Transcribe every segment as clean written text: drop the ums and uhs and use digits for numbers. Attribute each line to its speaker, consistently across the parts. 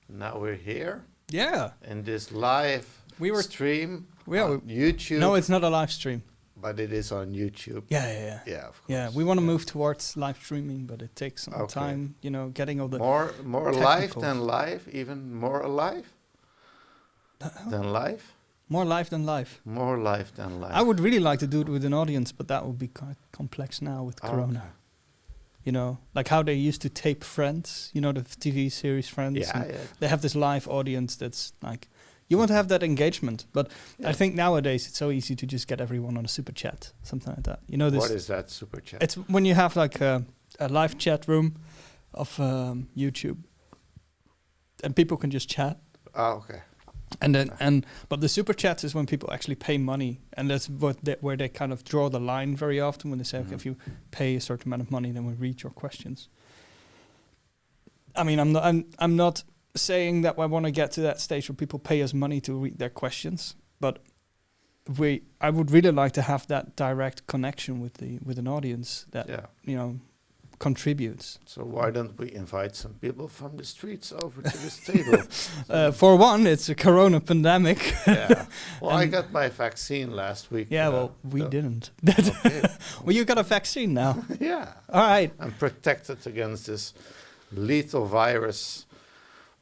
Speaker 1: Now we're here
Speaker 2: Yeah.
Speaker 1: in this live stream on YouTube.
Speaker 2: No, it's not a live stream.
Speaker 1: But it is on YouTube.
Speaker 2: Yeah.
Speaker 1: Yeah, of course.
Speaker 2: Yeah, we want to move towards live streaming, but it takes some time, getting all the
Speaker 1: more live than live, even more alive than live.
Speaker 2: More live than live.
Speaker 1: More live than live.
Speaker 2: I would really like to do it with an audience, but that would be quite complex now with Corona. Like how they used to tape Friends, the TV series Friends.
Speaker 1: Yeah.
Speaker 2: They have this live audience that's like, you want to have that engagement. But I think nowadays it's so easy to just get everyone on a super chat, something like that.
Speaker 1: What is that super chat?
Speaker 2: It's when you have like a live chat room of YouTube and people can just chat.
Speaker 1: Oh, okay.
Speaker 2: But the super chats is when people actually pay money, and that's where they kind of draw the line very often when they say, okay, if you pay a certain amount of money, then we read your questions. I mean, I'm not saying that I want to get to that stage where people pay us money to read their questions, but I would really like to have that direct connection with an audience that contributes.
Speaker 1: So why don't we invite some people from the streets over to this table?
Speaker 2: For one, it's a Corona pandemic.
Speaker 1: Yeah. Well, I got my vaccine last week.
Speaker 2: Yeah, we didn't.
Speaker 1: Okay.
Speaker 2: Well, you got a vaccine now.
Speaker 1: Yeah.
Speaker 2: All right.
Speaker 1: I'm protected against this lethal virus,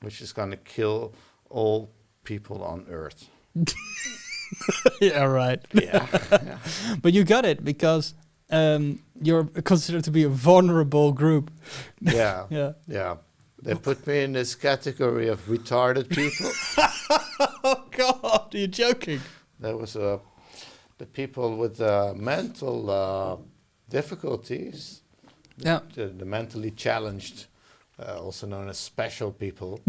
Speaker 1: which is going to kill all people on Earth.
Speaker 2: Yeah, right.
Speaker 1: Yeah.
Speaker 2: But you got it because you're considered to be a vulnerable group.
Speaker 1: Yeah.
Speaker 2: Yeah.
Speaker 1: They put me in this category of retarded people.
Speaker 2: Oh God, are you joking?
Speaker 1: There was the people with mental difficulties.
Speaker 2: Yeah.
Speaker 1: The mentally challenged, also known as special people.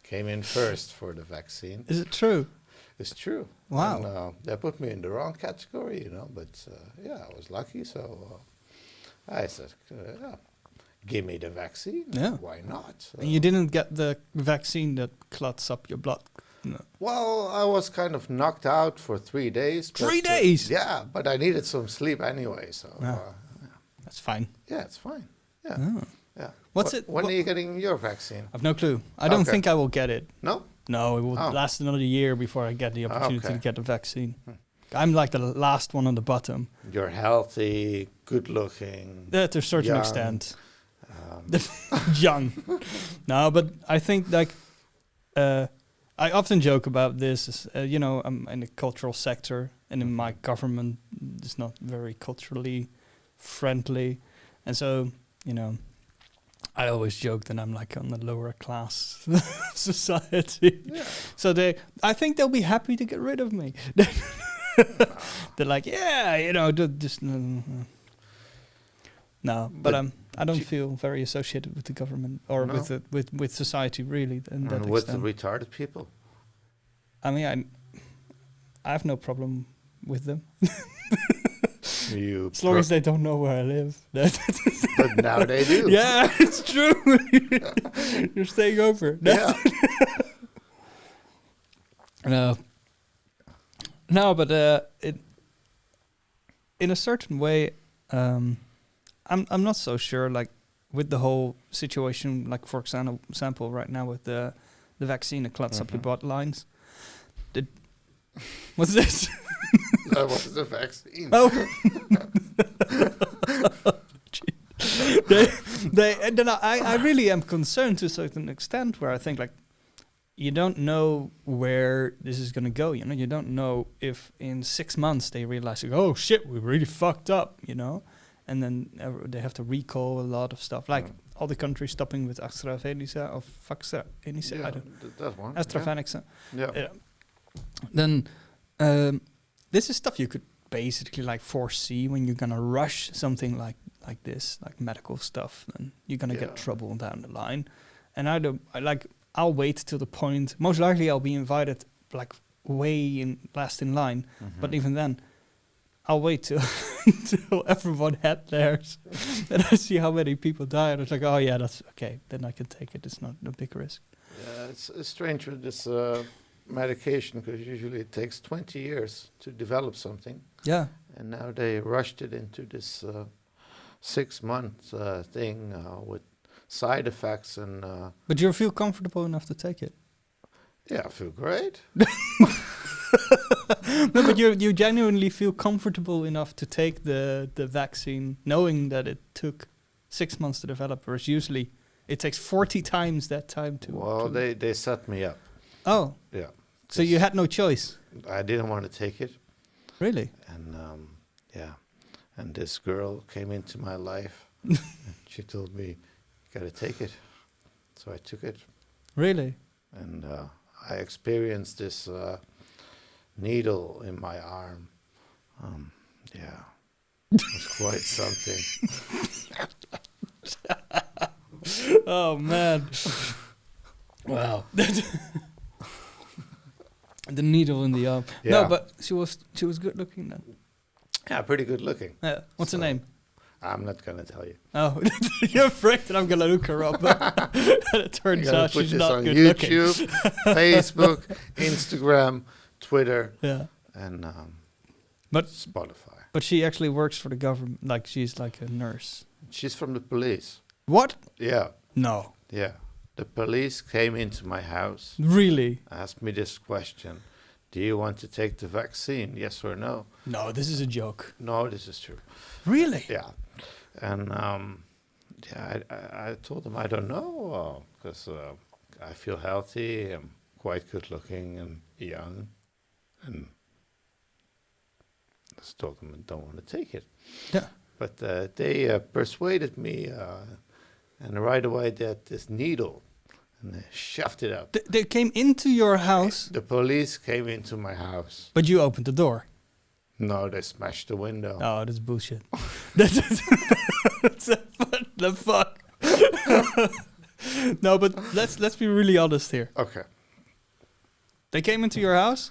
Speaker 1: Came in first for the vaccine.
Speaker 2: Is it true?
Speaker 1: It's true.
Speaker 2: Wow.
Speaker 1: And, they put me in the wrong category, but I was lucky. So I said, give me the vaccine.
Speaker 2: Yeah.
Speaker 1: Why not? So
Speaker 2: And you didn't get the vaccine that clots up your blood? No.
Speaker 1: Well, I was kind of knocked out for 3 days.
Speaker 2: 3 days?
Speaker 1: Yeah, but I needed some sleep anyway. So
Speaker 2: That's fine.
Speaker 1: yeah, it's fine. Yeah.
Speaker 2: Oh.
Speaker 1: Yeah. When are you getting your vaccine?
Speaker 2: I've no clue. I don't think I will get it.
Speaker 1: No?
Speaker 2: No, it will last another year before I get the opportunity to get the vaccine. I'm like the last one on the bottom.
Speaker 1: You're healthy, good looking.
Speaker 2: To a certain extent. Young. No, but I think I often joke about this. I'm in the cultural sector, and in my government is not very culturally friendly, and so I always joke that I'm like on the lower class of society. Yeah. So I think they'll be happy to get rid of me. They're like, just no. But I don't feel very associated with the government or with society really. And
Speaker 1: with the retarded people.
Speaker 2: I mean, I have no problem with them. As long as they don't know where I live.
Speaker 1: But now they do.
Speaker 2: Yeah, it's true. You're staying over.
Speaker 1: Yeah.
Speaker 2: No, but in a certain way, I'm not so sure. Like with the whole situation, like for example, right now with the vaccine that clots up your blood lines. What's this?
Speaker 1: That was the vaccine.
Speaker 2: Oh. I really am concerned to a certain extent where I think like you don't know where this is going to go. You don't know if in 6 months they realize, like, oh shit, we really fucked up, and then they have to recall a lot of stuff, like all the countries stopping with AstraZeneca or AstraZeneca.
Speaker 1: Yeah, that one.
Speaker 2: AstraZeneca.
Speaker 1: Yeah.
Speaker 2: Then this is stuff you could basically like foresee when you're gonna rush something like this, like medical stuff, and you're gonna get trouble down the line. And I'll wait till the point. Most likely, I'll be invited like way last in line. But even then, I'll wait till everyone had theirs, and I see how many people die, and it's like, oh yeah, that's okay. Then I can take it. It's not a big risk.
Speaker 1: Yeah, it's strange with this medication because usually it takes 20 years to develop something.
Speaker 2: Yeah.
Speaker 1: And now they rushed it into this 6 month thing with side effects, and
Speaker 2: But you feel comfortable enough to take it?
Speaker 1: yeah, I feel great.
Speaker 2: No, but you genuinely feel comfortable enough to take the vaccine, knowing that it took 6 months to develop, whereas usually it takes 40 times that time to.
Speaker 1: Well, they set me up.
Speaker 2: Oh,
Speaker 1: Yeah,
Speaker 2: so you had no choice,
Speaker 1: I didn't want to take it,
Speaker 2: really?
Speaker 1: and yeah, and this girl came into my life. And she told me, "You gotta take it," so I took it,
Speaker 2: Really?
Speaker 1: and I experienced this needle in my arm. Yeah, it was quite something.
Speaker 2: Oh man! Wow. The needle in the arm.
Speaker 1: Yeah.
Speaker 2: No, but she was good looking then.
Speaker 1: Yeah, pretty good looking.
Speaker 2: What's her
Speaker 1: So-
Speaker 2: name?
Speaker 1: I'm not gonna tell you.
Speaker 2: Oh, you're afraid that I'm gonna look her up. And it turns
Speaker 1: You gotta
Speaker 2: out
Speaker 1: put
Speaker 2: she's
Speaker 1: this
Speaker 2: not
Speaker 1: on
Speaker 2: good
Speaker 1: YouTube,
Speaker 2: looking.
Speaker 1: Facebook, Instagram, Twitter,
Speaker 2: Yeah.
Speaker 1: and
Speaker 2: But
Speaker 1: Spotify.
Speaker 2: but she actually works for the government. Like she's like a nurse.
Speaker 1: She's from the police.
Speaker 2: What?
Speaker 1: Yeah,
Speaker 2: No.
Speaker 1: yeah. The police came into my house,
Speaker 2: Really?
Speaker 1: asked me this question: "Do you want to take the vaccine? Yes or no?"
Speaker 2: No, this is a joke.
Speaker 1: No, this is true.
Speaker 2: Really?
Speaker 1: Yeah, and yeah, I told them I don't know because I feel healthy. I'm quite good looking and young, and I just told them I don't want to take it.
Speaker 2: Yeah.
Speaker 1: But they persuaded me, and right away they had this needle, and they shoved it up.
Speaker 2: They came into your house,
Speaker 1: The police came into my house.
Speaker 2: but you opened the door.
Speaker 1: No, they smashed the window.
Speaker 2: Oh, that's bullshit. That's what the fuck. No, but let's be really honest here.
Speaker 1: Okay.
Speaker 2: They came into your house,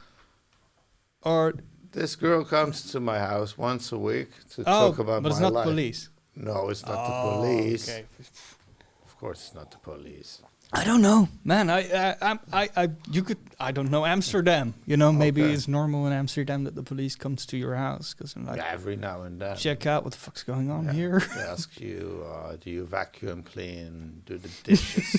Speaker 2: or
Speaker 1: This girl comes to my house once a week to talk about
Speaker 2: but it's
Speaker 1: my
Speaker 2: not
Speaker 1: life.
Speaker 2: police.
Speaker 1: No, it's not the
Speaker 2: Oh,
Speaker 1: police.
Speaker 2: okay.
Speaker 1: Of course, it's not the police.
Speaker 2: I don't know, man. You could. I don't know Amsterdam. You know, maybe
Speaker 1: Okay.
Speaker 2: it's normal in Amsterdam that the police comes to your house because I'm like,
Speaker 1: Yeah, every now and then.
Speaker 2: check out what the fuck's going on
Speaker 1: Yeah.
Speaker 2: here.
Speaker 1: They ask you, do you vacuum clean, do the dishes,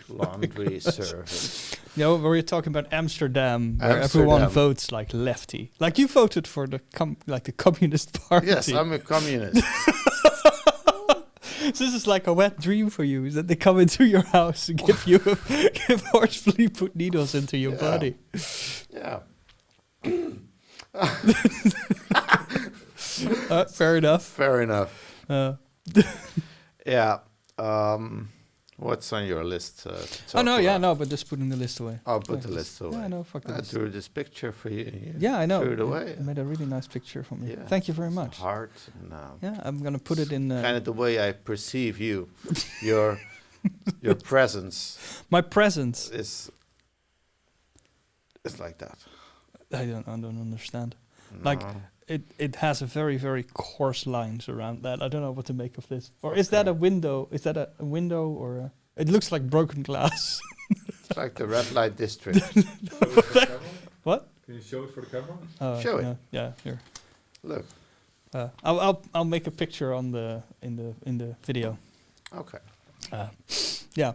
Speaker 1: laundry service?
Speaker 2: You know, we're talking about Amsterdam, where everyone
Speaker 1: Amsterdam.
Speaker 2: votes like lefty. Like you voted for the the Communist Party.
Speaker 1: Yes, I'm a communist.
Speaker 2: So this is like a wet dream for you, is that they come into your house and give forcefully put needles into your
Speaker 1: Yeah.
Speaker 2: body.
Speaker 1: Yeah.
Speaker 2: Fair enough.
Speaker 1: Fair enough.
Speaker 2: Uh,
Speaker 1: Yeah. What's on your list? To talk
Speaker 2: no, yeah,
Speaker 1: about?
Speaker 2: no, but just putting the list away.
Speaker 1: I'll put
Speaker 2: Yeah,
Speaker 1: the list away.
Speaker 2: Yeah, no, fuck the
Speaker 1: I
Speaker 2: list.
Speaker 1: drew this picture for you. And you
Speaker 2: Yeah, I know.
Speaker 1: Threw it
Speaker 2: You-
Speaker 1: away.
Speaker 2: You made a really nice picture for me.
Speaker 1: Yeah.
Speaker 2: Thank you very
Speaker 1: It's a
Speaker 2: much.
Speaker 1: Heart. And,
Speaker 2: Yeah, I'm gonna put it in
Speaker 1: kind of the way I perceive you. Your presence
Speaker 2: my presence.
Speaker 1: is like that.
Speaker 2: I don't understand. Like,
Speaker 1: No.
Speaker 2: It has a very, very coarse lines around that. I don't know what to make of this. Or is that a window? Is that a window or a... It looks like broken glass.
Speaker 1: It's like the red light district.
Speaker 2: What?
Speaker 3: Can you show it for the camera?
Speaker 1: Show it.
Speaker 2: Yeah, here.
Speaker 1: Look.
Speaker 2: I'll make a picture on the in the video.
Speaker 1: Okay.
Speaker 2: Yeah.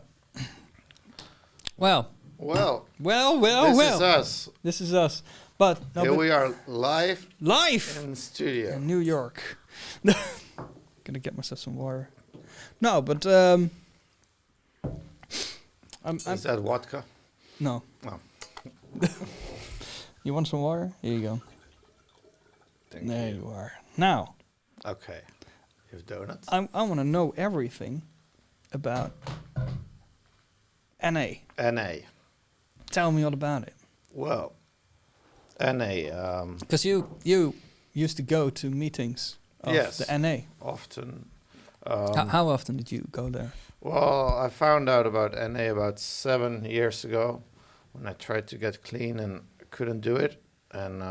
Speaker 2: Well,
Speaker 1: Well,
Speaker 2: well.
Speaker 1: this is us.
Speaker 2: This is us. But no,
Speaker 1: Here
Speaker 2: but
Speaker 1: we are live
Speaker 2: live
Speaker 1: in the studio.
Speaker 2: in New York. Gonna get myself some water. No, but I'm
Speaker 1: Is that vodka?
Speaker 2: no.
Speaker 1: No.
Speaker 2: You want some water? Here you go.
Speaker 1: Thank
Speaker 2: There
Speaker 1: you.
Speaker 2: you are. Now,
Speaker 1: Okay. You have donuts?
Speaker 2: I want to know everything about NA.
Speaker 1: NA.
Speaker 2: Tell me all about it.
Speaker 1: Well, NA,
Speaker 2: Because you used to go to meetings of
Speaker 1: Yes.
Speaker 2: the NA.
Speaker 1: often.
Speaker 2: How often did you go there?
Speaker 1: Well, I found out about NA about 7 years ago when I tried to get clean and couldn't do it. And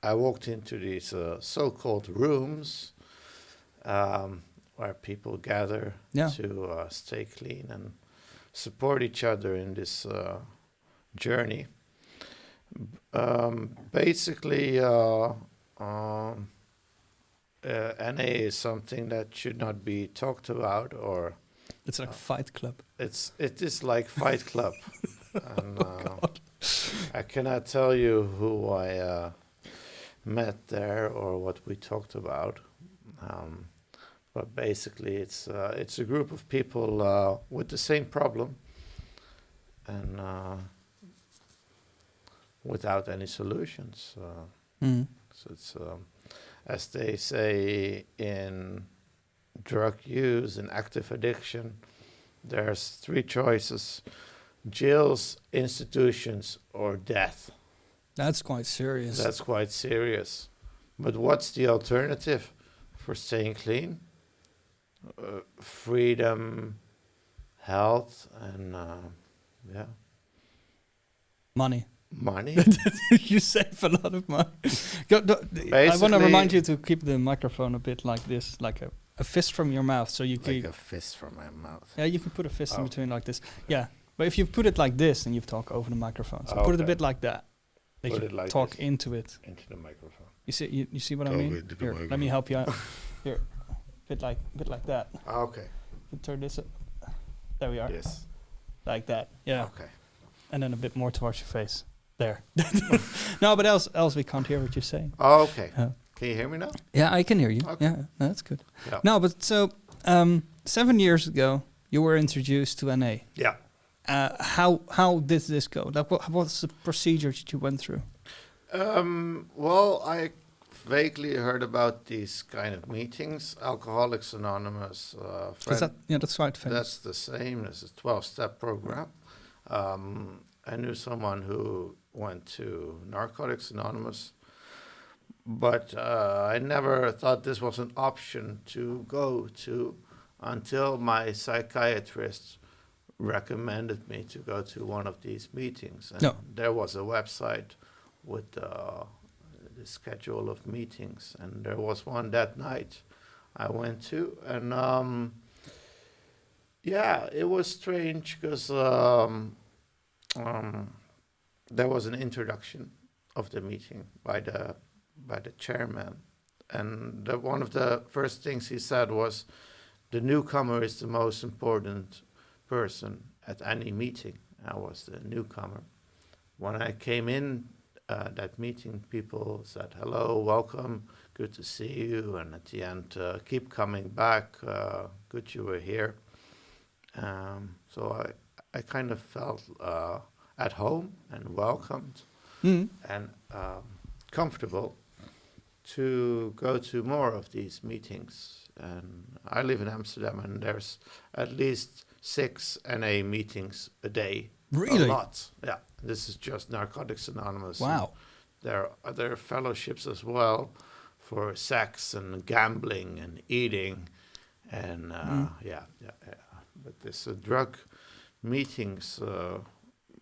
Speaker 1: I walked into these so-called rooms where people gather
Speaker 2: Yeah.
Speaker 1: to stay clean and support each other in this journey. Basically, NA is something that should not be talked about, or
Speaker 2: It's like Fight Club.
Speaker 1: it is like Fight Club, and I cannot tell you who I met there or what we talked about. But basically, it's a group of people with the same problem, and without any solutions.
Speaker 2: Mm.
Speaker 1: So it's as they say in drug use and active addiction, there's three choices: jails, institutions, or death.
Speaker 2: That's quite serious.
Speaker 1: That's quite serious. But what's the alternative for staying clean? Freedom, health, and
Speaker 2: Money.
Speaker 1: money.
Speaker 2: You save a lot of money. I want to remind you to keep the microphone a bit like this, like a fist from your mouth, so you
Speaker 1: Like
Speaker 2: can.
Speaker 1: a fist from my mouth.
Speaker 2: Yeah, you can put a fist in
Speaker 1: Oh.
Speaker 2: between like this. Yeah, but if you put it like this, then you talk over the microphone. So put it a
Speaker 1: Okay.
Speaker 2: bit like that. That
Speaker 1: Put
Speaker 2: you
Speaker 1: it like
Speaker 2: talk
Speaker 1: this.
Speaker 2: into it.
Speaker 1: Into the microphone.
Speaker 2: You see what I
Speaker 3: Talk
Speaker 2: mean?
Speaker 3: into the
Speaker 2: Here, let me
Speaker 3: microphone.
Speaker 2: help you out. Here, bit like that.
Speaker 1: Okay.
Speaker 2: You turn this up. There we are.
Speaker 1: Yes.
Speaker 2: Like that. Yeah.
Speaker 1: Okay.
Speaker 2: And then a bit more towards your face. There. No, but else we can't hear what you're saying.
Speaker 1: Okay.
Speaker 2: Yeah.
Speaker 1: Can you hear me now?
Speaker 2: Yeah, I can hear you.
Speaker 1: Okay.
Speaker 2: Yeah, that's good.
Speaker 1: Yeah.
Speaker 2: No, but so 7 years ago, you were introduced to NA.
Speaker 1: Yeah.
Speaker 2: How did this go? Like, what's the procedure that you went through?
Speaker 1: Well, I vaguely heard about these kind of meetings. Alcoholics Anonymous.
Speaker 2: That's quite famous.
Speaker 1: That's the same as a 12-step program. I knew someone who went to Narcotics Anonymous, but I never thought this was an option to go to until my psychiatrist recommended me to go to one of these meetings. And
Speaker 2: No.
Speaker 1: there was a website with the schedule of meetings, and there was one that night I went to, and yeah, it was strange because there was an introduction of the meeting by the chairman, and one of the first things he said was, "The newcomer is the most important person at any meeting." I was the newcomer. When I came in that meeting, people said, "Hello, welcome, good to see you," and at the end, "Keep coming back, good you were here." So I kind of felt at home and welcomed and comfortable to go to more of these meetings. And I live in Amsterdam, and there's at least 6 NA meetings a day.
Speaker 2: Really?
Speaker 1: A lot. Yeah. This is just Narcotics Anonymous.
Speaker 2: Wow.
Speaker 1: There are other fellowships as well for sex and gambling and eating, and yeah. But this drug meetings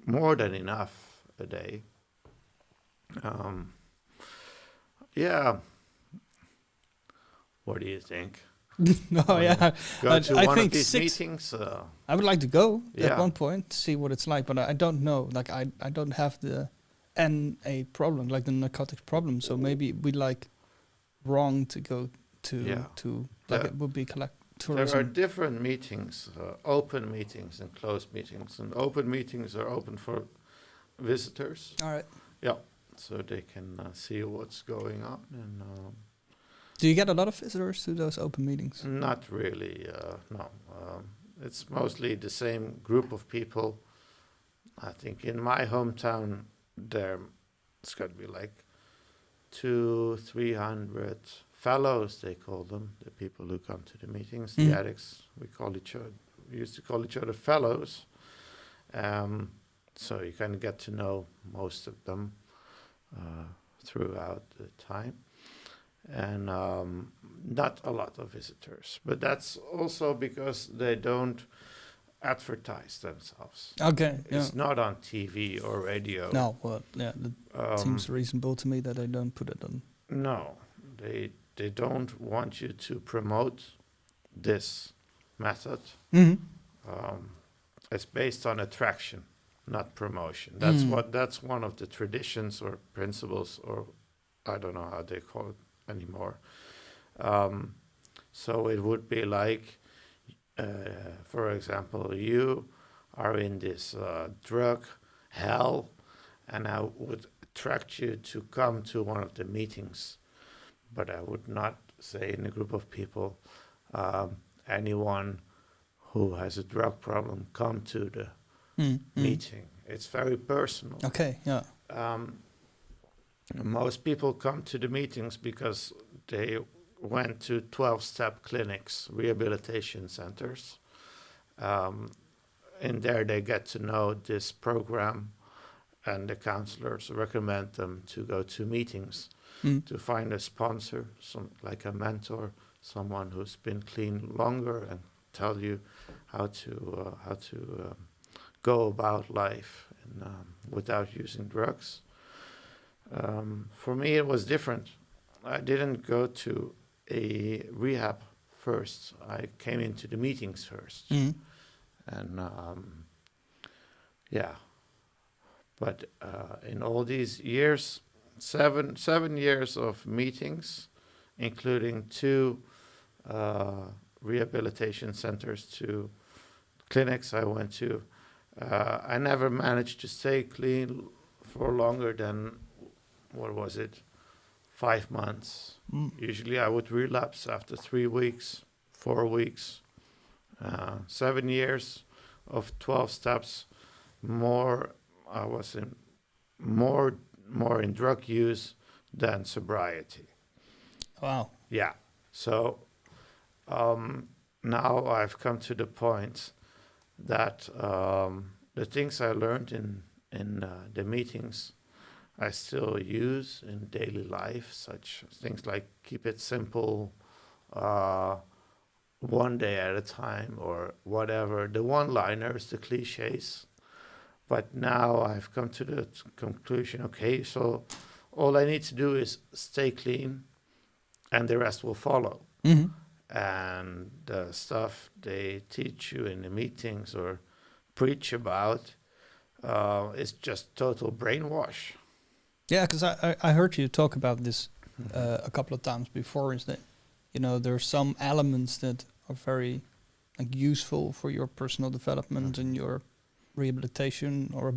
Speaker 1: more than enough a day. Yeah. What do you think?
Speaker 2: No, yeah.
Speaker 1: Go to
Speaker 2: I
Speaker 1: one
Speaker 2: think
Speaker 1: of these
Speaker 2: 6
Speaker 1: meetings?
Speaker 2: I would like to go at
Speaker 1: Yeah.
Speaker 2: one point to see what it's like, but I don't know. Like I don't have the NA problem, like the narcotics problem. So maybe we like wrong to go to
Speaker 1: Yeah.
Speaker 2: like
Speaker 1: Yeah.
Speaker 2: it would be collect
Speaker 1: There are
Speaker 2: tourism.
Speaker 1: different meetings, open meetings and closed meetings. And open meetings are open for visitors.
Speaker 2: All right.
Speaker 1: Yeah, so they can see what's going on. And
Speaker 2: Do you get a lot of visitors to those open meetings?
Speaker 1: not really, no. It's mostly the same group of people. I think in my hometown, it's got to be like 200-300 fellows, they call them, the people who come to the meetings, the addicts. We used to call each other fellows. So you kind of get to know most of them throughout the time. And not a lot of visitors. But that's also because they don't advertise themselves.
Speaker 2: Okay. Yeah.
Speaker 1: It's not on TV or radio.
Speaker 2: No. Well, yeah. That seems reasonable to me that they don't put it on.
Speaker 1: No, they don't want you to promote this method. It's based on attraction, not promotion. That's one of the traditions or principles, or I don't know how they call it anymore. Um, so it would be like, for example, you are in this drug hell, and I would attract you to come to one of the meetings, but I would not say in a group of people, anyone who has a drug problem, come to the meeting. It's very personal.
Speaker 2: Okay, yeah.
Speaker 1: Most people come to the meetings because they went to 12-step clinics, rehabilitation centers. In there, they get to know this program, and the counselors recommend them to go to meetings to find a sponsor, like a mentor, someone who's been clean longer, and tell you how to go about life and, without using drugs. For me, it was different. I didn't go to a rehab first. I came into the meetings first, and yeah. But in all these years, seven years of meetings, including 2 rehabilitation centers, 2 clinics I went to, I never managed to stay clean for longer than, what was it, 5 months. Usually I would relapse after 3 weeks, 4 weeks. 7 years of 12 steps, more I was in more in drug use than sobriety.
Speaker 2: Wow.
Speaker 1: Yeah. So now I've come to the point that the things I learned in the meetings I still use in daily life, such things like keep it simple, one day at a time, or whatever, the one-liners, the cliches. But now I've come to the conclusion, okay, so all I need to do is stay clean, and the rest will follow. And the stuff they teach you in the meetings or preach about is just total brainwash.
Speaker 2: Yeah, because I heard you talk about this a couple of times before. Is that, you know, there are some elements that are very like useful for your personal development and your rehabilitation, or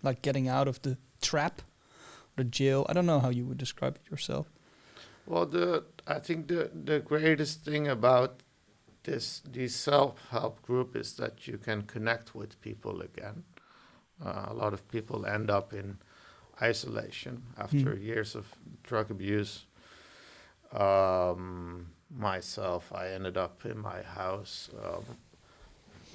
Speaker 2: like getting out of the trap, the jail. I don't know how you would describe it yourself.
Speaker 1: Well, I think the greatest thing about this self-help group is that you can connect with people again. A lot of people end up in isolation after years of drug abuse. Myself, I ended up in my house,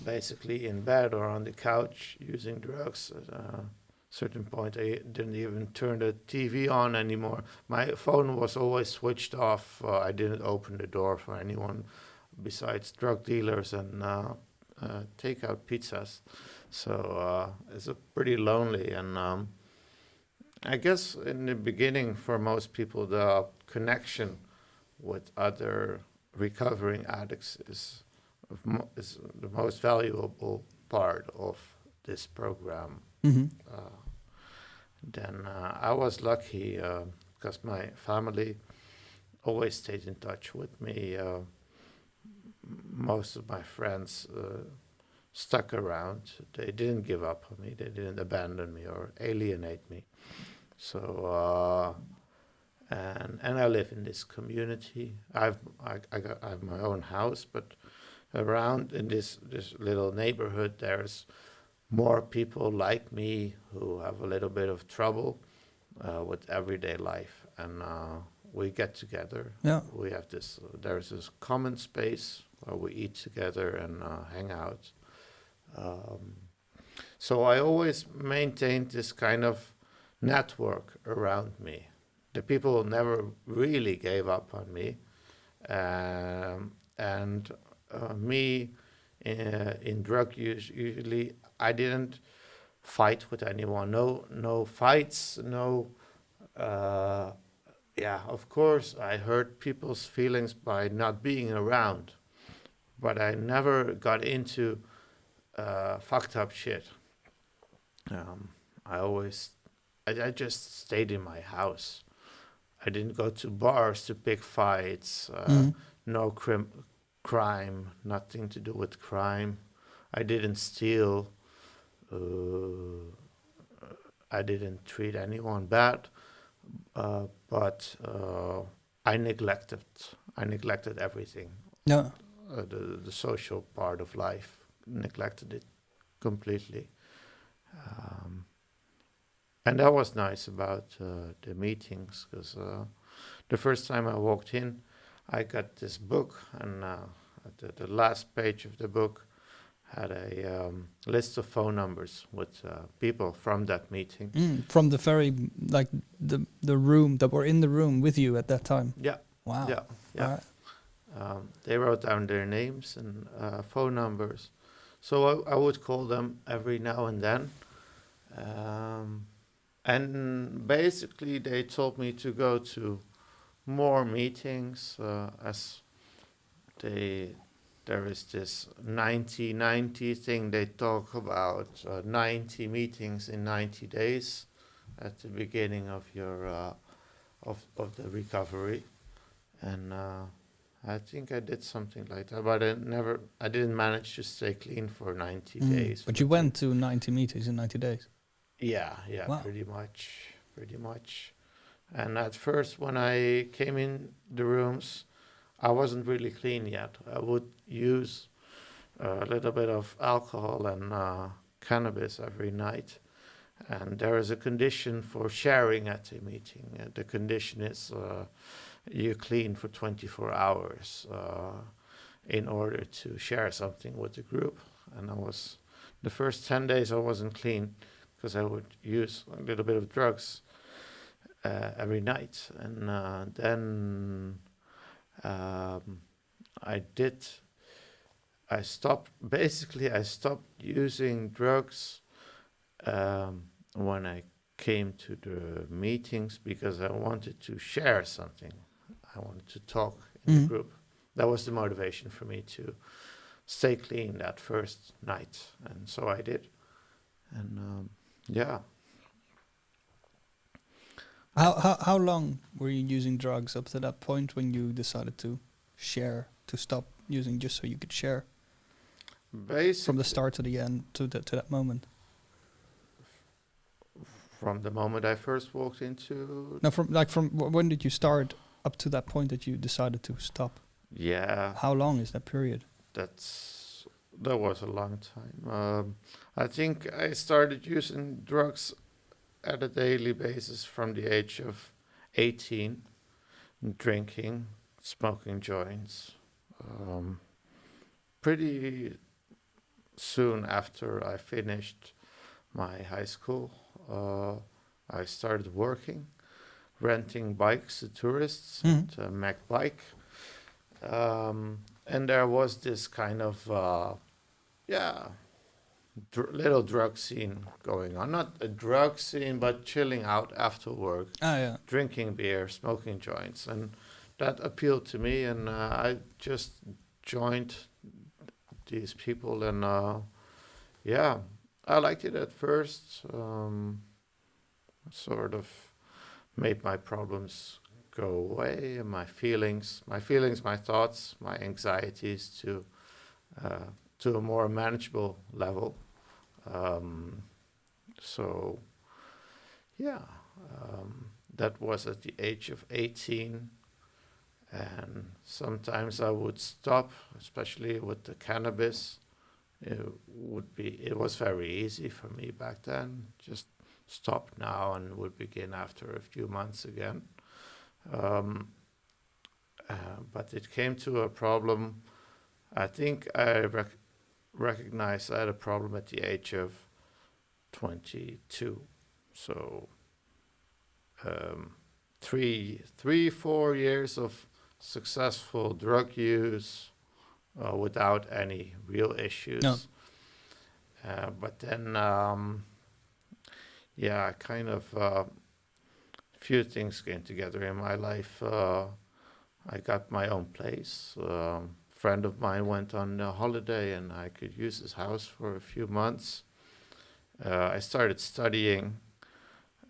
Speaker 1: basically in bed or on the couch using drugs. At a certain point, I didn't even turn the TV on anymore. My phone was always switched off. I didn't open the door for anyone besides drug dealers and takeout pizzas. So it's pretty lonely. And I guess in the beginning, for most people, the connection with other recovering addicts is the most valuable part of this program. Then I was lucky because my family always stayed in touch with me. Most of my friends stuck around. They didn't give up on me. They didn't abandon me or alienate me. So and I live in this community. I have my own house, but around in this little neighborhood, there's more people like me who have a little bit of trouble with everyday life, and we get together.
Speaker 2: Yeah.
Speaker 1: We have this. There's this common space where we eat together and hang out. So I always maintained this kind of network around me. The people never really gave up on me, and me in drug use, usually I didn't fight with anyone. No fights. No. Yeah, of course I hurt people's feelings by not being around, but I never got into fucked up shit. I just stayed in my house. I didn't go to bars to pick fights.
Speaker 2: Mm.
Speaker 1: No crime, nothing to do with crime. I didn't steal. Uh, I didn't treat anyone bad. But I neglected. I neglected everything.
Speaker 2: No.
Speaker 1: The social part of life, neglected it completely. Um, and that was nice about the meetings, because the first time I walked in, I got this book, and the last page of the book had a list of phone numbers with people from that meeting.
Speaker 2: From the very, like, the room that were in the room with you at that time.
Speaker 1: Yeah,
Speaker 2: Wow.
Speaker 1: yeah, yeah.
Speaker 2: All right.
Speaker 1: They wrote down their names and phone numbers. So I would call them every now and then. And basically, they told me to go to more meetings, as there is this 90-90 thing. They talk about 90 meetings in 90 days at the beginning of your of the recovery. And I think I did something like that, but I didn't manage to stay clean for 90 days.
Speaker 2: But you went to 90 meetings in 90 days.
Speaker 1: Yeah,
Speaker 2: Wow.
Speaker 1: pretty much. And at first, when I came in the rooms, I wasn't really clean yet. I would use a little bit of alcohol and cannabis every night. And there is a condition for sharing at a meeting. The condition is you clean for 24 hours in order to share something with the group. And the first 10 days I wasn't clean, because I would use a little bit of drugs every night. And then I stopped using drugs when I came to the meetings, because I wanted to share something. I wanted to talk in the group. That was the motivation for me to stay clean that first night. And so I did. And yeah.
Speaker 2: How long were you using drugs up to that point when you decided to stop using, just so you could share?
Speaker 1: Basically,
Speaker 2: from the start to the end, to that moment.
Speaker 1: From the moment I first walked into.
Speaker 2: No, from when did you start up to that point that you decided to stop?
Speaker 1: Yeah.
Speaker 2: How long is that period?
Speaker 1: That was a long time. I think I started using drugs at a daily basis from the age of 18, drinking, smoking joints. Pretty soon after I finished my high school, I started working, renting bikes to tourists at Mac Bike. And there was this kind of, little drug scene going on. Not a drug scene, but chilling out after work, drinking beer, smoking joints. And that appealed to me, and I just joined these people. And I liked it at first. Sort of made my problems go away, and my feelings, my thoughts, my anxieties to a more manageable level. That was at the age of 18, and sometimes I would stop, especially with the cannabis. It was very easy for me back then. Just stop now and would begin after a few months again. But it came to a problem. I think I recognized I had a problem at the age of 22. So 4 years of successful drug use without any real issues.
Speaker 2: No.
Speaker 1: But then, kind of few things came together in my life. I got my own place. Friend of mine went on a holiday, and I could use his house for a few months. I started studying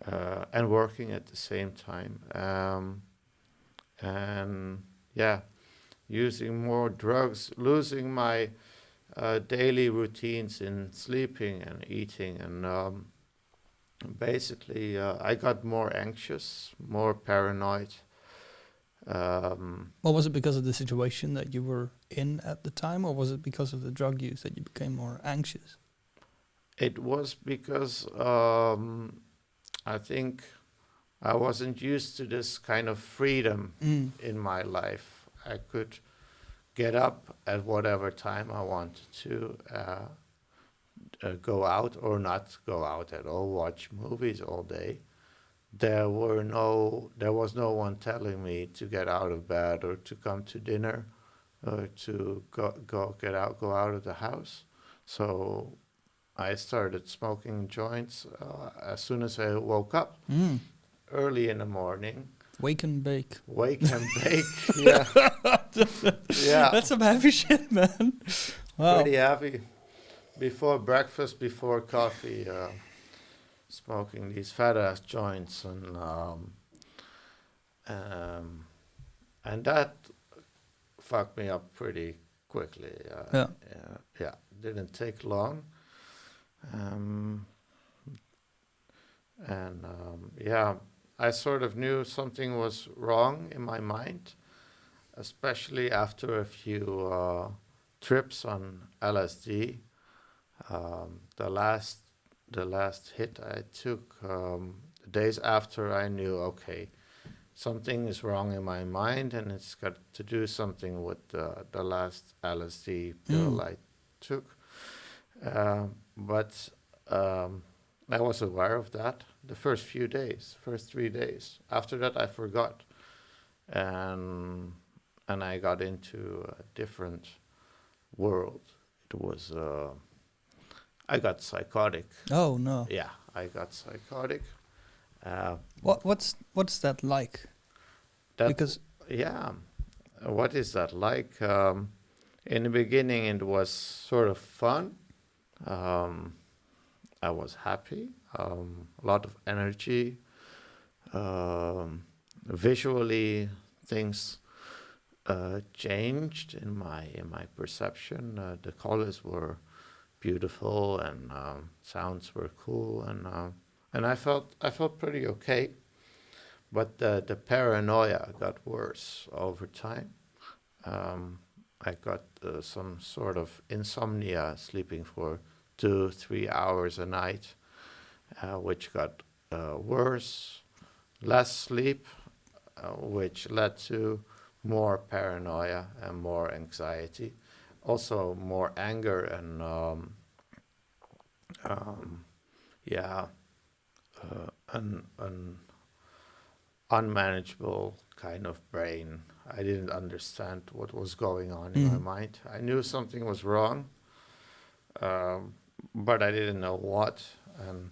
Speaker 1: and working at the same time. And yeah, using more drugs, losing my daily routines in sleeping and eating, and basically I got more anxious, more paranoid. Um,
Speaker 2: Well, was it because of the situation that you were in at the time, or was it because of the drug use that you became more anxious?
Speaker 1: it was because I think I wasn't used to this kind of freedom
Speaker 2: Mm.
Speaker 1: in my life. I could get up at whatever time I wanted to, go out or not go out at all, watch movies all day. There was no one telling me to get out of bed or to come to dinner or to go out of the house. So I started smoking joints as soon as I woke up
Speaker 2: Mm.
Speaker 1: early in the morning.
Speaker 2: Wake and bake.
Speaker 1: Wake and bake, yeah, yeah,
Speaker 2: That's some heavy shit, man. Wow.
Speaker 1: pretty heavy. Before breakfast, before coffee, smoking these fat ass joints, um, and that fucked me up pretty quickly.
Speaker 2: Yeah.
Speaker 1: Yeah, didn't take long, um, and yeah, I sort of knew something was wrong in my mind, especially after a few trips on LSD. The last hit I took, the days after, I knew, okay, something is wrong in my mind, and it's got to do something with the last LSD pill
Speaker 2: Mm.
Speaker 1: I took. But I was aware of that the first few days, first 3 days. After that, I forgot, and I got into a different world. It was I got psychotic.
Speaker 2: Oh no.
Speaker 1: Yeah, I got psychotic. Uh,
Speaker 2: What's that like?
Speaker 1: that
Speaker 2: Because
Speaker 1: yeah, what is that like? In the beginning, it was sort of fun. Um, I was happy. A lot of energy. Visually, things changed in my perception. The colors were beautiful, and sounds were cool, and I felt pretty okay. But the paranoia got worse over time. I got some sort of insomnia, sleeping for 2 3 hours a night, which got worse. Less sleep, which led to more paranoia and more anxiety, also more anger and um, yeah, an unmanageable kind of brain. I didn't understand what was going on in my mind. I knew something was wrong, but I didn't know what, and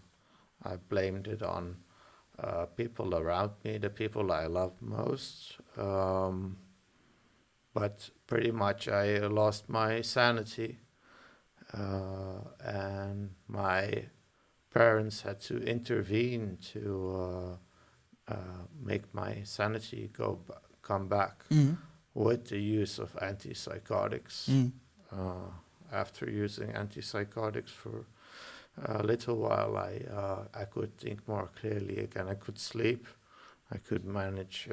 Speaker 1: I blamed it on people around me, the people I love most. But pretty much I lost my sanity, and my parents had to intervene to make my sanity come back
Speaker 2: Mm.
Speaker 1: with the use of antipsychotics.
Speaker 2: Mm.
Speaker 1: After using antipsychotics for a little while, I could think more clearly again. I could sleep. I could manage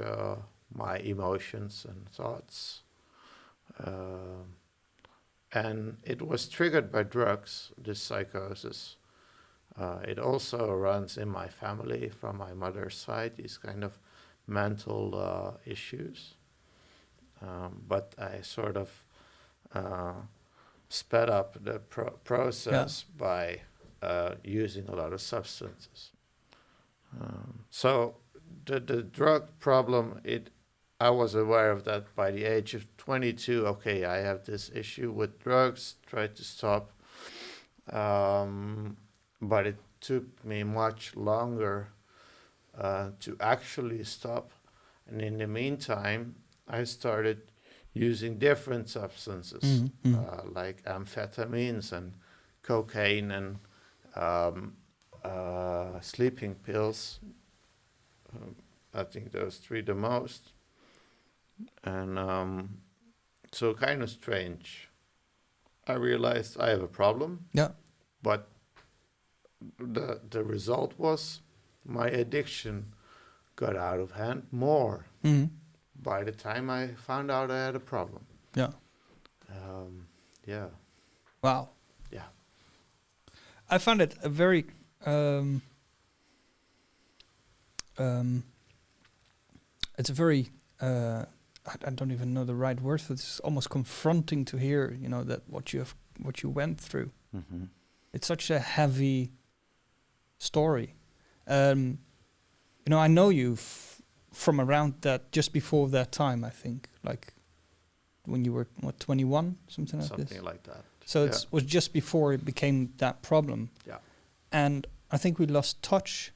Speaker 1: my emotions and thoughts. And it was triggered by drugs, this psychosis. It also runs in my family from my mother's side, these kind of mental issues. But I sort of sped up the process by using a lot of substances. So the drug problem, I was aware of that by the age of 22. Okay, I have this issue with drugs, tried to stop. But it took me much longer to actually stop. And in the meantime, I started using different substances, like amphetamines and cocaine and sleeping pills. I think those three the most. And so kind of strange. I realized I have a problem,
Speaker 2: Yeah.
Speaker 1: but the result was my addiction got out of hand more
Speaker 2: Hmm.
Speaker 1: by the time I found out I had a problem.
Speaker 2: Yeah.
Speaker 1: Yeah,
Speaker 2: Wow.
Speaker 1: yeah.
Speaker 2: I found it a very um, it's a very I don't even know the right word for this. It's almost confronting to hear, you know, that what you went through.
Speaker 1: Mm-hmm.
Speaker 2: It's such a heavy story. You know, I know you from around that, just before that time, I think, like when you were, what, 21, something like this?
Speaker 1: Something like that.
Speaker 2: So
Speaker 1: Yeah.
Speaker 2: it was just before it became that problem.
Speaker 1: Yeah.
Speaker 2: And I think we lost touch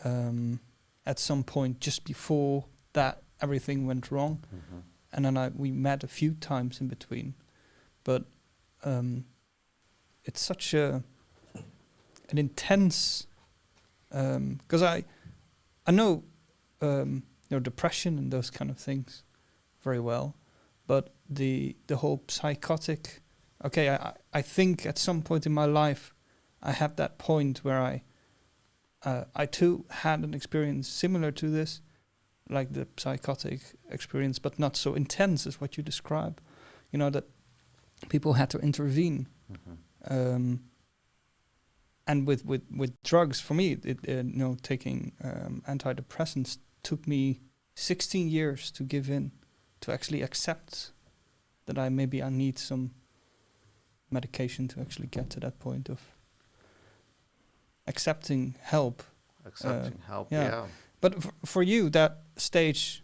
Speaker 2: at some point just before that everything went wrong.
Speaker 1: Mm-hmm.
Speaker 2: And then we met a few times in between. But it's such an intense, because I know you know, depression and those kind of things very well, but the whole psychotic. Okay, I think at some point in my life, I had that point where I too had an experience similar to this, like the psychotic experience, but not so intense as what you describe. You know, that people had to intervene.
Speaker 1: Mm-hmm.
Speaker 2: And with drugs, for me, you know, taking antidepressants took me 16 years to give in, to actually accept that I need some medication to actually get to that point of accepting help.
Speaker 1: Accepting help.
Speaker 2: yeah.
Speaker 1: Yeah.
Speaker 2: But for you, that stage,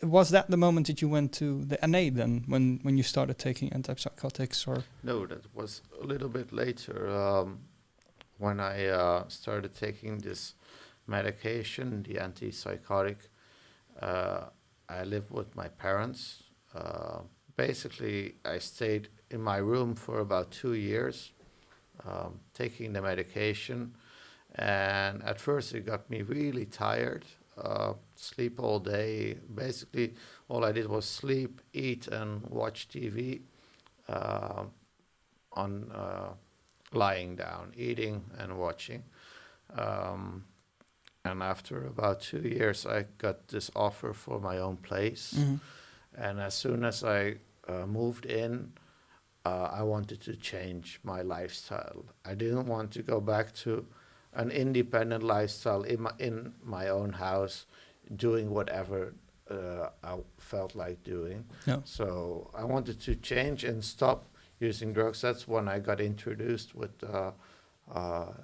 Speaker 2: was that the moment that you went to the NA then, when you started taking antipsychotics, or?
Speaker 1: No, that was a little bit later. When I started taking this medication, the antipsychotic, I lived with my parents. Basically, I stayed in my room for about 2 years, taking the medication. And at first, it got me really tired. Sleep all day. Basically, all I did was sleep, eat, and watch TV. On lying down, eating and watching. And after about 2 years, I got this offer for my own place.
Speaker 2: Mm-hmm.
Speaker 1: And as soon as I moved in, I wanted to change my lifestyle. I didn't want to go back to an independent lifestyle in my own house, doing whatever I felt like doing.
Speaker 2: Yeah.
Speaker 1: So I wanted to change and stop using drugs. That's when I got introduced with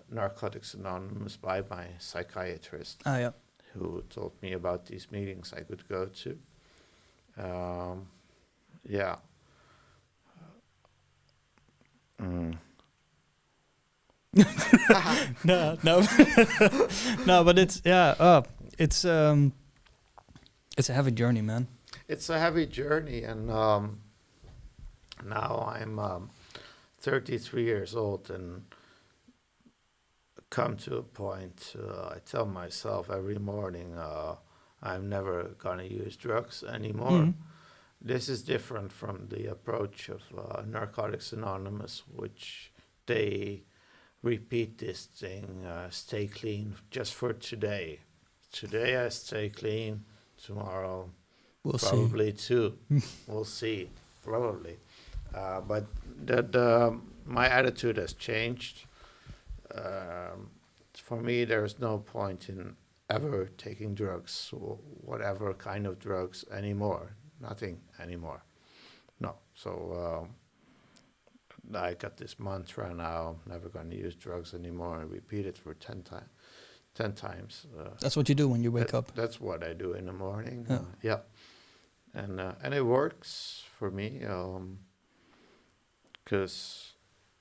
Speaker 1: Narcotics Anonymous by my psychiatrist,
Speaker 2: Ah, yeah.
Speaker 1: who told me about these meetings I could go to. Yeah.
Speaker 2: No, no, but it's it's a heavy journey, man.
Speaker 1: It's a heavy journey, and now I'm 33 years old and come to a point. I tell myself every morning, I'm never gonna use drugs anymore.
Speaker 2: Mhm.
Speaker 1: This is different from the approach of Narcotics Anonymous, which they repeat this thing: stay clean just for today. Today I stay clean. Tomorrow
Speaker 2: We'll
Speaker 1: probably too. We'll see. Probably. But my attitude has changed. For me, there's no point in ever taking drugs or whatever kind of drugs anymore. Nothing anymore. No. So I got this mantra now: never going to use drugs anymore. And repeat it for 10 times.
Speaker 2: That's what you do when you wake up.
Speaker 1: That's what I do in the morning.
Speaker 2: Yeah.
Speaker 1: Yeah. And it works for me, because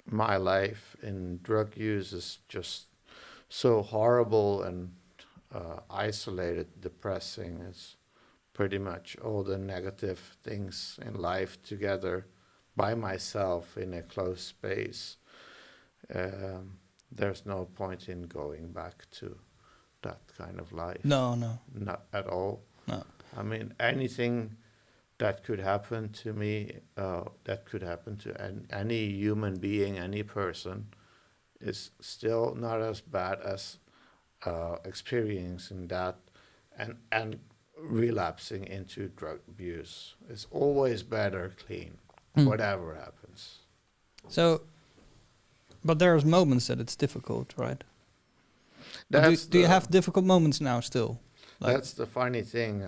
Speaker 1: my life in drug use is just so horrible and isolated, depressing. It's pretty much all the negative things in life together by myself in a closed space. there's no point in going back to that kind of life.
Speaker 2: No, no,
Speaker 1: Not at all.
Speaker 2: no.
Speaker 1: I mean, anything that could happen to me, that could happen to any human being, any person, is still not as bad as experiencing that and relapsing into drug abuse. It's always better clean,
Speaker 2: Mm.
Speaker 1: whatever happens.
Speaker 2: So, but there's moments that it's difficult, right? But
Speaker 1: That's
Speaker 2: do you
Speaker 1: the-
Speaker 2: have difficult moments now still? Like-
Speaker 1: That's the funny thing.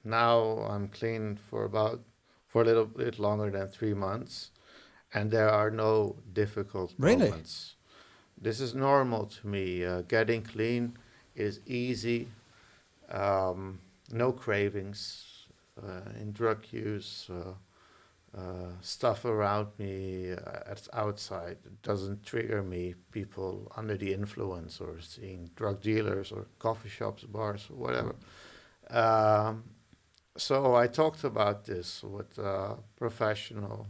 Speaker 1: Now I'm clean for a little bit longer than 3 months, and there are no difficult
Speaker 2: Really?
Speaker 1: moments. This is normal to me. Getting clean is easy. No cravings in drug use. Stuff around me outside doesn't trigger me. People under the influence or seeing drug dealers or coffee shops, bars, whatever. So I talked about this with a professional,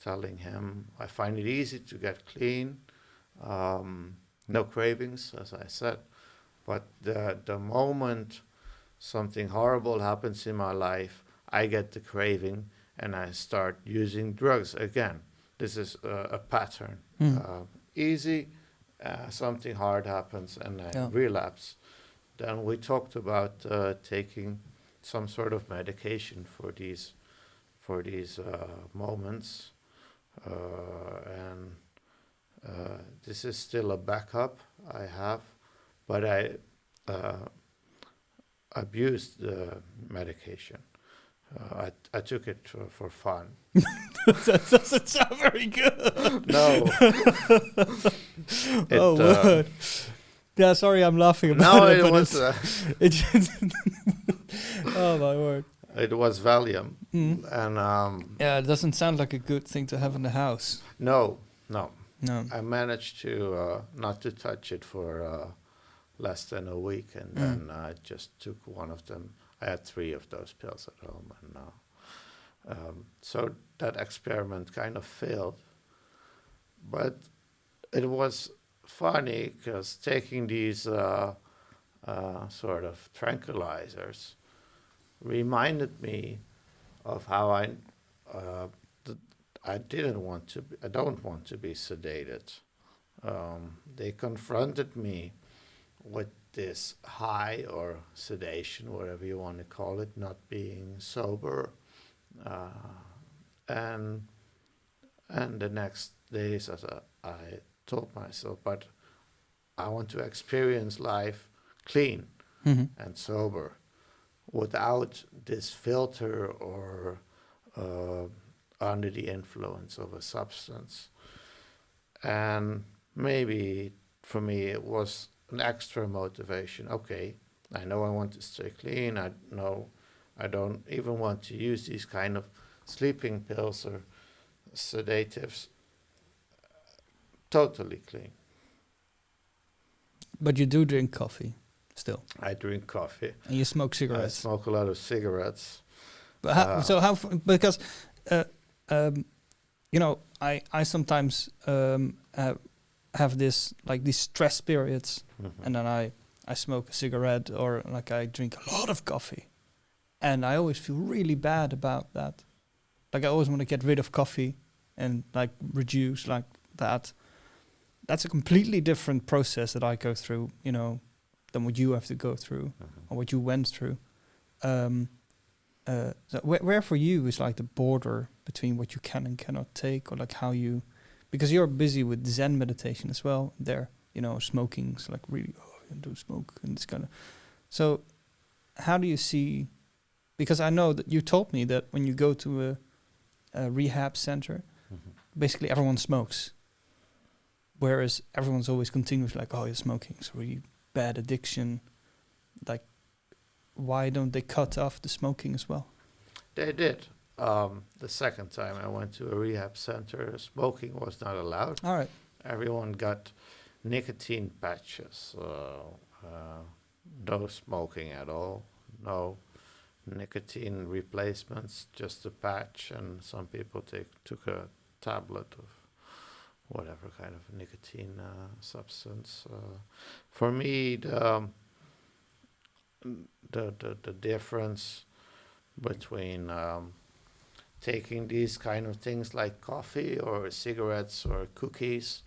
Speaker 1: telling him I find it easy to get clean, no cravings, as I said, but the moment something horrible happens in my life, I get the craving and I start using drugs again. This is a pattern. Easy, something hard happens and I
Speaker 2: Yeah.
Speaker 1: relapse. Then we talked about taking some sort of medication for these moments, and this is still a backup I have, but I abused the medication. I took it for fun.
Speaker 2: That doesn't sound very good.
Speaker 1: No.
Speaker 2: Oh, word. Yeah, sorry, I'm laughing about
Speaker 1: No,
Speaker 2: it,
Speaker 1: it
Speaker 2: but
Speaker 1: was
Speaker 2: it just oh my word.
Speaker 1: it was Valium,
Speaker 2: Mm.
Speaker 1: and
Speaker 2: Yeah, it doesn't sound like a good thing to have in the house.
Speaker 1: no.
Speaker 2: No.
Speaker 1: I managed to not to touch it for less than a week, and then I just took one of them. I had 3 of those pills at home, and so that experiment kind of failed. But it was funny because taking these sort of tranquilizers reminded me of how I didn't want to. I don't want to be sedated. They confronted me with this high or sedation, whatever you want to call it, not being sober, and the next days, I told myself, but I want to experience life clean and sober, without this filter or under the influence of a substance. And maybe for me it was an extra motivation. Okay, I know I want to stay clean. I know I don't even want to use these kind of sleeping pills or sedatives. Totally clean.
Speaker 2: But you do drink coffee still,
Speaker 1: I drink coffee.
Speaker 2: and you smoke
Speaker 1: I
Speaker 2: cigarettes.
Speaker 1: smoke a lot of cigarettes.
Speaker 2: But because you know, I sometimes have this like these stress periods, and then I smoke a cigarette or like I drink a lot of coffee, and I always feel really bad about that. Like I always want to get rid of coffee and like reduce like that. That's a completely different process that I go through, you know, than what you have to go through or what you went through. So where for you is like the border between what you can and cannot take, or like how you, because you're busy with Zen meditation as well. There, you know, smoking's like really, don't smoke and it's kind of. So, how do you see? Because I know that you told me that when you go to a rehab center, basically everyone smokes, whereas everyone's always continuous like, oh, you're smoking, it's a really bad addiction. Like, why don't they cut off the smoking as well?
Speaker 1: They did. The second time I went to a rehab center, smoking was not allowed.
Speaker 2: All right.
Speaker 1: Everyone got nicotine patches. No smoking at all. No nicotine replacements, just a patch. And some people took a tablet whatever kind of nicotine substance. For me, the difference between taking these kind of things like coffee or cigarettes or cookies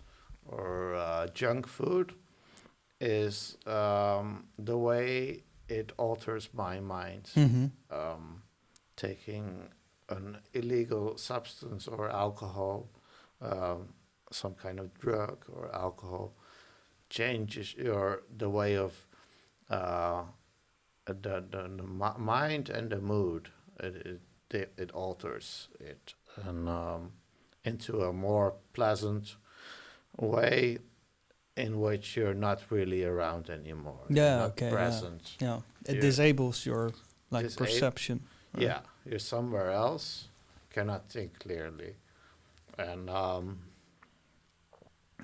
Speaker 1: or junk food is the way it alters my mind.
Speaker 2: Mm-hmm.
Speaker 1: Taking an illegal substance or alcohol, some kind of drug or alcohol, changes the way of uh, the mind and the mood. It alters it and into a more pleasant way in which you're not really around anymore. You're
Speaker 2: Yeah.
Speaker 1: not
Speaker 2: Okay.
Speaker 1: present.
Speaker 2: Yeah. It
Speaker 1: You're
Speaker 2: disables your like
Speaker 1: disab-
Speaker 2: perception. Right.
Speaker 1: Yeah, you're somewhere else, cannot think clearly. And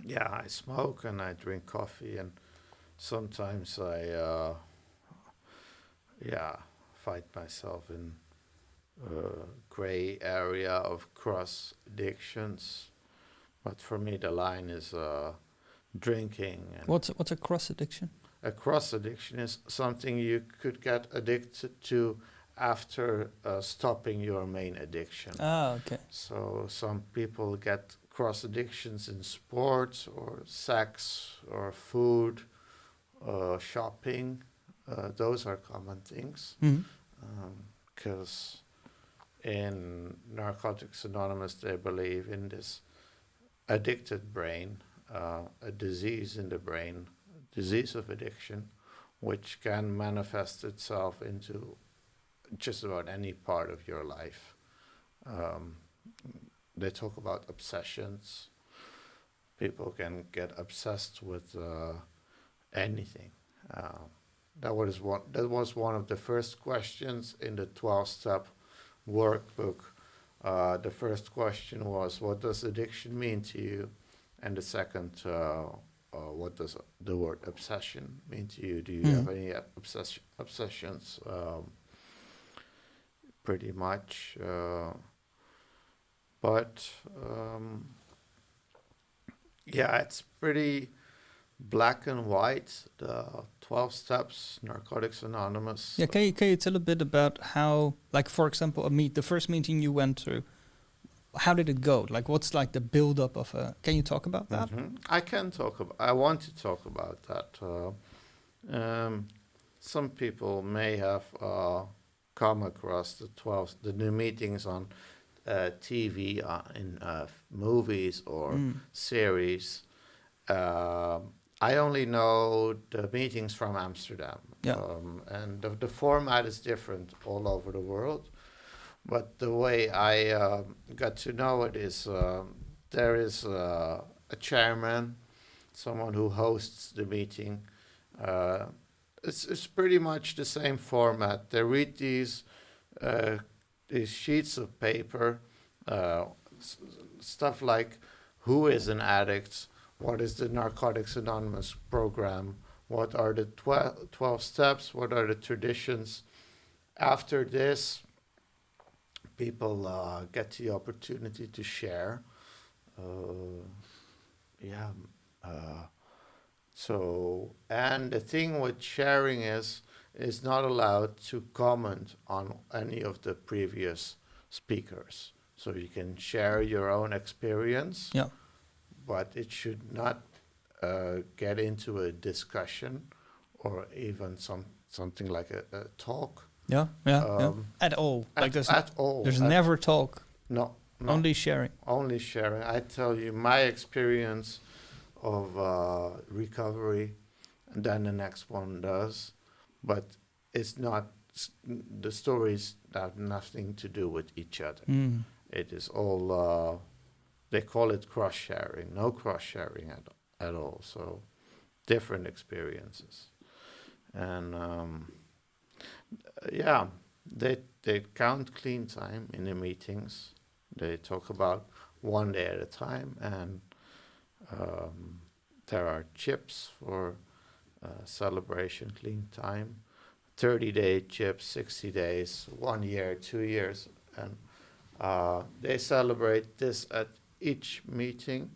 Speaker 1: yeah, I smoke and I drink coffee, and sometimes I yeah, find myself in a gray area of cross addictions. But for me, the line is drinking. And
Speaker 2: What's a cross addiction?
Speaker 1: a cross addiction is something you could get addicted to after stopping your main addiction.
Speaker 2: Ah. Okay.
Speaker 1: So some people get cross addictions in sports or sex or food, shopping. Those are common things
Speaker 2: Mm-hmm.
Speaker 1: because in Narcotics Anonymous they believe in this addicted brain, a disease in the brain, disease of addiction, which can manifest itself into just about any part of your life. Um, they talk about obsessions. People can get obsessed with anything. That was one of the first questions in the 12-step workbook. The first question was, what does addiction mean to you? And the second, what does the word obsession mean to you? Do you have any obsessions? Pretty much. But yeah, it's pretty black and white. The 12 steps, Narcotics Anonymous.
Speaker 2: Yeah. Can you tell a bit about how, like, for example, the first meeting you went to, how did it go? Like, what's like the build up of a? Can you talk about that?
Speaker 1: I can talk about. I want to talk about that. Some people may have come across the new meetings on TV, in movies or series. I only know the meetings from Amsterdam,
Speaker 2: Yeah.
Speaker 1: and the format is different all over the world. But the way I got to know it is there is a chairman, someone who hosts the meeting. It's pretty much the same format. They read these sheets of paper, stuff like who is an addict, what is the Narcotics Anonymous program, what are the 12 steps, what are the traditions. After this, people get the opportunity to share. Yeah. So, and the thing with sharing is not allowed to comment on any of the previous speakers. So you can share your own experience,
Speaker 2: Yeah.
Speaker 1: but it should not get into a discussion or even something like a talk.
Speaker 2: Yeah. At all. Like
Speaker 1: At all.
Speaker 2: there's never talk.
Speaker 1: No.
Speaker 2: Only sharing.
Speaker 1: Only sharing. I tell you my experience of recovery, and then the next one does, but it's not. The stories have nothing to do with each other. It is all. They call it cross sharing. No cross sharing at all. So different experiences, and yeah, they count clean time in the meetings. They talk about one day at a time, and there are chips for celebration clean time, 30-day chips, 60 days, 1 year, 2 years, and they celebrate this at each meeting.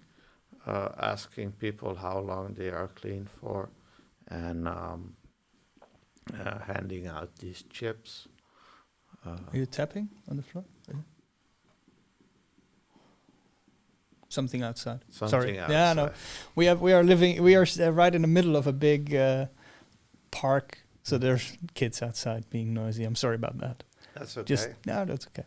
Speaker 1: asking people how long they are clean for, and handing out these chips.
Speaker 2: Are you tapping on the floor? Something outside.
Speaker 1: Something
Speaker 2: Sorry.
Speaker 1: outside.
Speaker 2: Yeah, no. We are right in the middle of a big park, so there's kids outside being noisy. I'm sorry about that.
Speaker 1: That's okay.
Speaker 2: That's okay.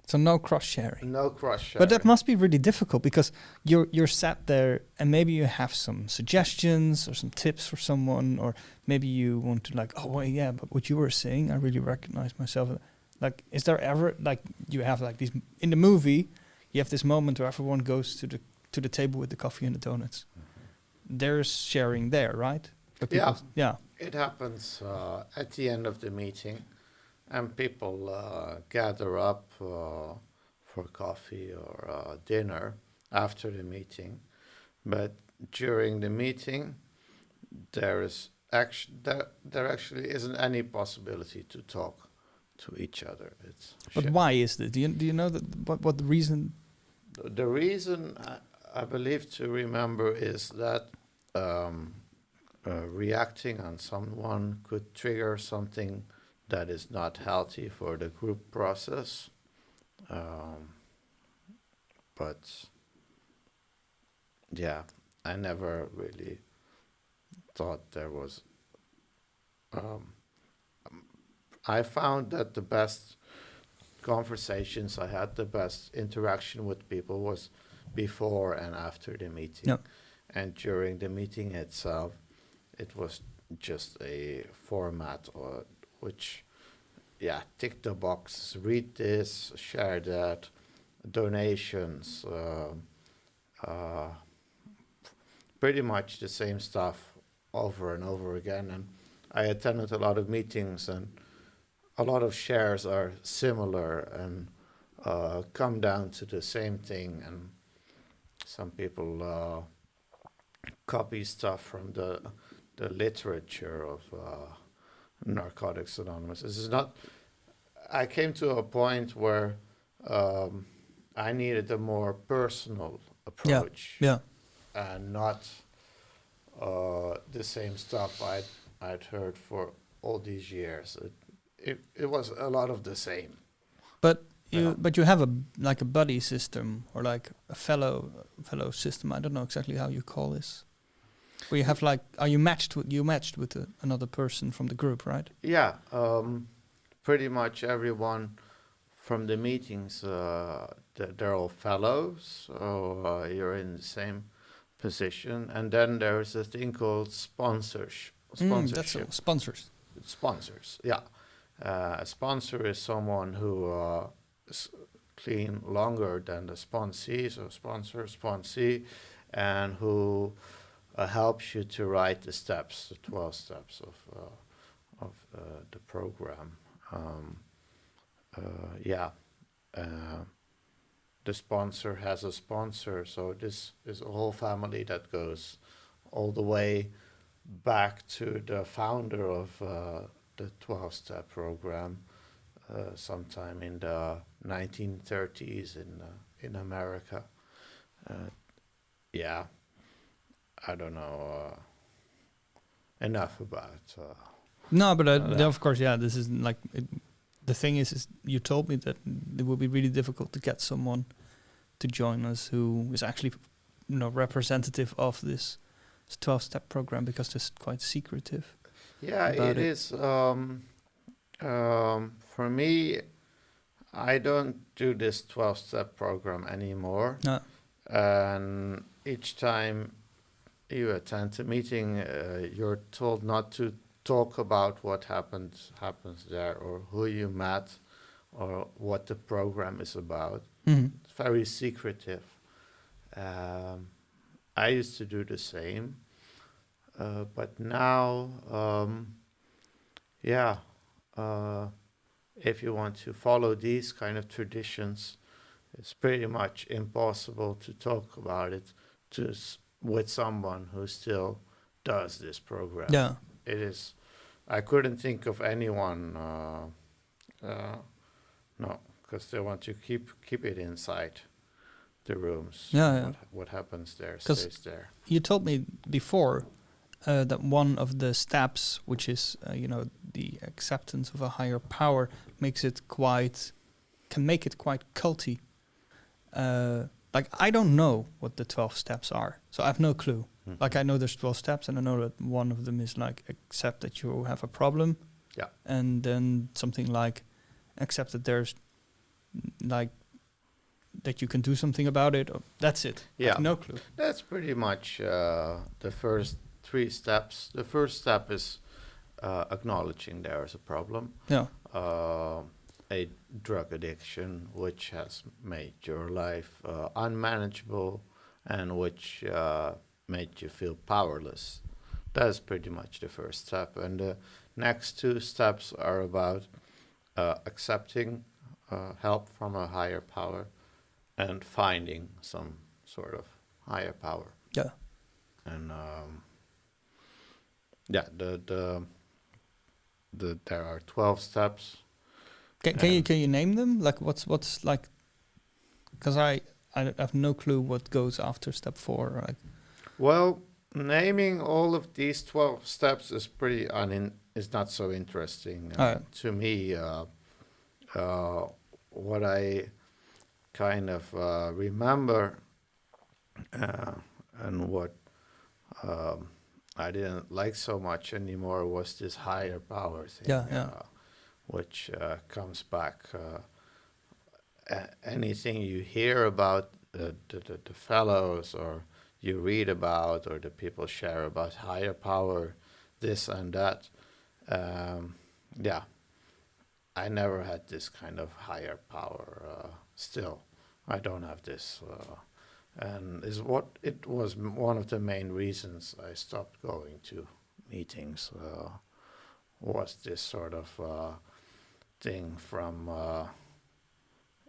Speaker 2: So no cross sharing.
Speaker 1: No cross sharing.
Speaker 2: But that must be really difficult because you're sat there and maybe you have some suggestions or some tips for someone, or maybe you want to like, oh well, yeah, but what you were saying, I really recognize myself. Like, is there ever like you have like these in the movie? You have this moment where everyone goes to the table with the coffee and the donuts. Mm-hmm. There's sharing there, right? Yeah.
Speaker 1: It happens at the end of the meeting, and people gather up for coffee or dinner after the meeting. But during the meeting, there actually isn't any possibility to talk to each other.
Speaker 2: But why is that? Do you know that what the reason?
Speaker 1: The reason I believe to remember is that reacting on someone could trigger something that is not healthy for the group process. But yeah, I never really thought there was. I found that the best conversations I had, the best interaction with people was before and after the meeting.
Speaker 2: No.
Speaker 1: And during the meeting itself, it was just a format which, tick the boxes, read this, share that, donations, pretty much the same stuff over and over again. And I attended a lot of meetings, and a lot of shares are similar and come down to the same thing. And some people copy stuff from the literature of Narcotics Anonymous. This is not. I came to a point where I needed a more personal approach, and not the same stuff I'd heard for all these years. It was a lot of the same.
Speaker 2: But you have a buddy system, or like a fellow system. I don't know exactly how you call this. Where you have like, are you matched with another person from the group, right?
Speaker 1: Yeah, pretty much everyone from the meetings, they're all fellows, so you're in the same position. And then there's a thing called sponsorship.
Speaker 2: That's all. Sponsors,
Speaker 1: yeah. A sponsor is someone who is clean longer than the sponsee, so sponsee, and who helps you to write the steps, the 12 steps of the program. The sponsor has a sponsor, so this is a whole family that goes all the way back to the founder of the 12-step program, sometime in the 1930s in America. I don't know enough about.
Speaker 2: No, but of course, this is like the thing is you told me that it would be really difficult to get someone to join us who is actually, representative of this 12-step program, because it's quite secretive.
Speaker 1: Yeah, it is. For me, I don't do this 12-step program anymore.
Speaker 2: No.
Speaker 1: And each time you attend a meeting, you're told not to talk about what happens there, or who you met, or what the program is about.
Speaker 2: Mm-hmm.
Speaker 1: It's very secretive. I used to do the same, but now, if you want to follow these kind of traditions, it's pretty much impossible to talk about it with someone who still does this program.
Speaker 2: Yeah.
Speaker 1: It is. I couldn't think of anyone. No, because they want to keep it inside. the rooms.
Speaker 2: Yeah.
Speaker 1: What happens there
Speaker 2: 'Cause
Speaker 1: stays there.
Speaker 2: You told me before that one of the steps, which is the acceptance of a higher power, can make it quite culty. Like I don't know what the 12 steps are, so I have no clue. Like I know there's 12 steps, and I know that one of them is like accept that you have a problem.
Speaker 1: Yeah.
Speaker 2: And then something like accept that there's like that you can do something about it. Or that's it. I
Speaker 1: Yeah.
Speaker 2: have no clue.
Speaker 1: That's pretty much the first 3 steps. The first step is acknowledging there is a problem.
Speaker 2: Yeah.
Speaker 1: A drug addiction which has made your life unmanageable and which made you feel powerless. That's pretty much the first step. And the next 2 steps are about accepting help from a higher power and finding some sort of higher power.
Speaker 2: Yeah.
Speaker 1: And there are 12 steps.
Speaker 2: Can you name them? Like what's like? Because I have no clue what goes after step 4. Like,
Speaker 1: Well, naming all of these 12 steps is pretty is not so interesting to me. What I kind of remember and what I didn't like so much anymore was this higher power thing.
Speaker 2: Yeah.
Speaker 1: Which comes back. Anything you hear about the fellows or you read about or the people share about higher power, this and that. I never had this kind of higher power. Still, I don't have this. And it was one of the main reasons I stopped going to meetings. Was this sort of thing from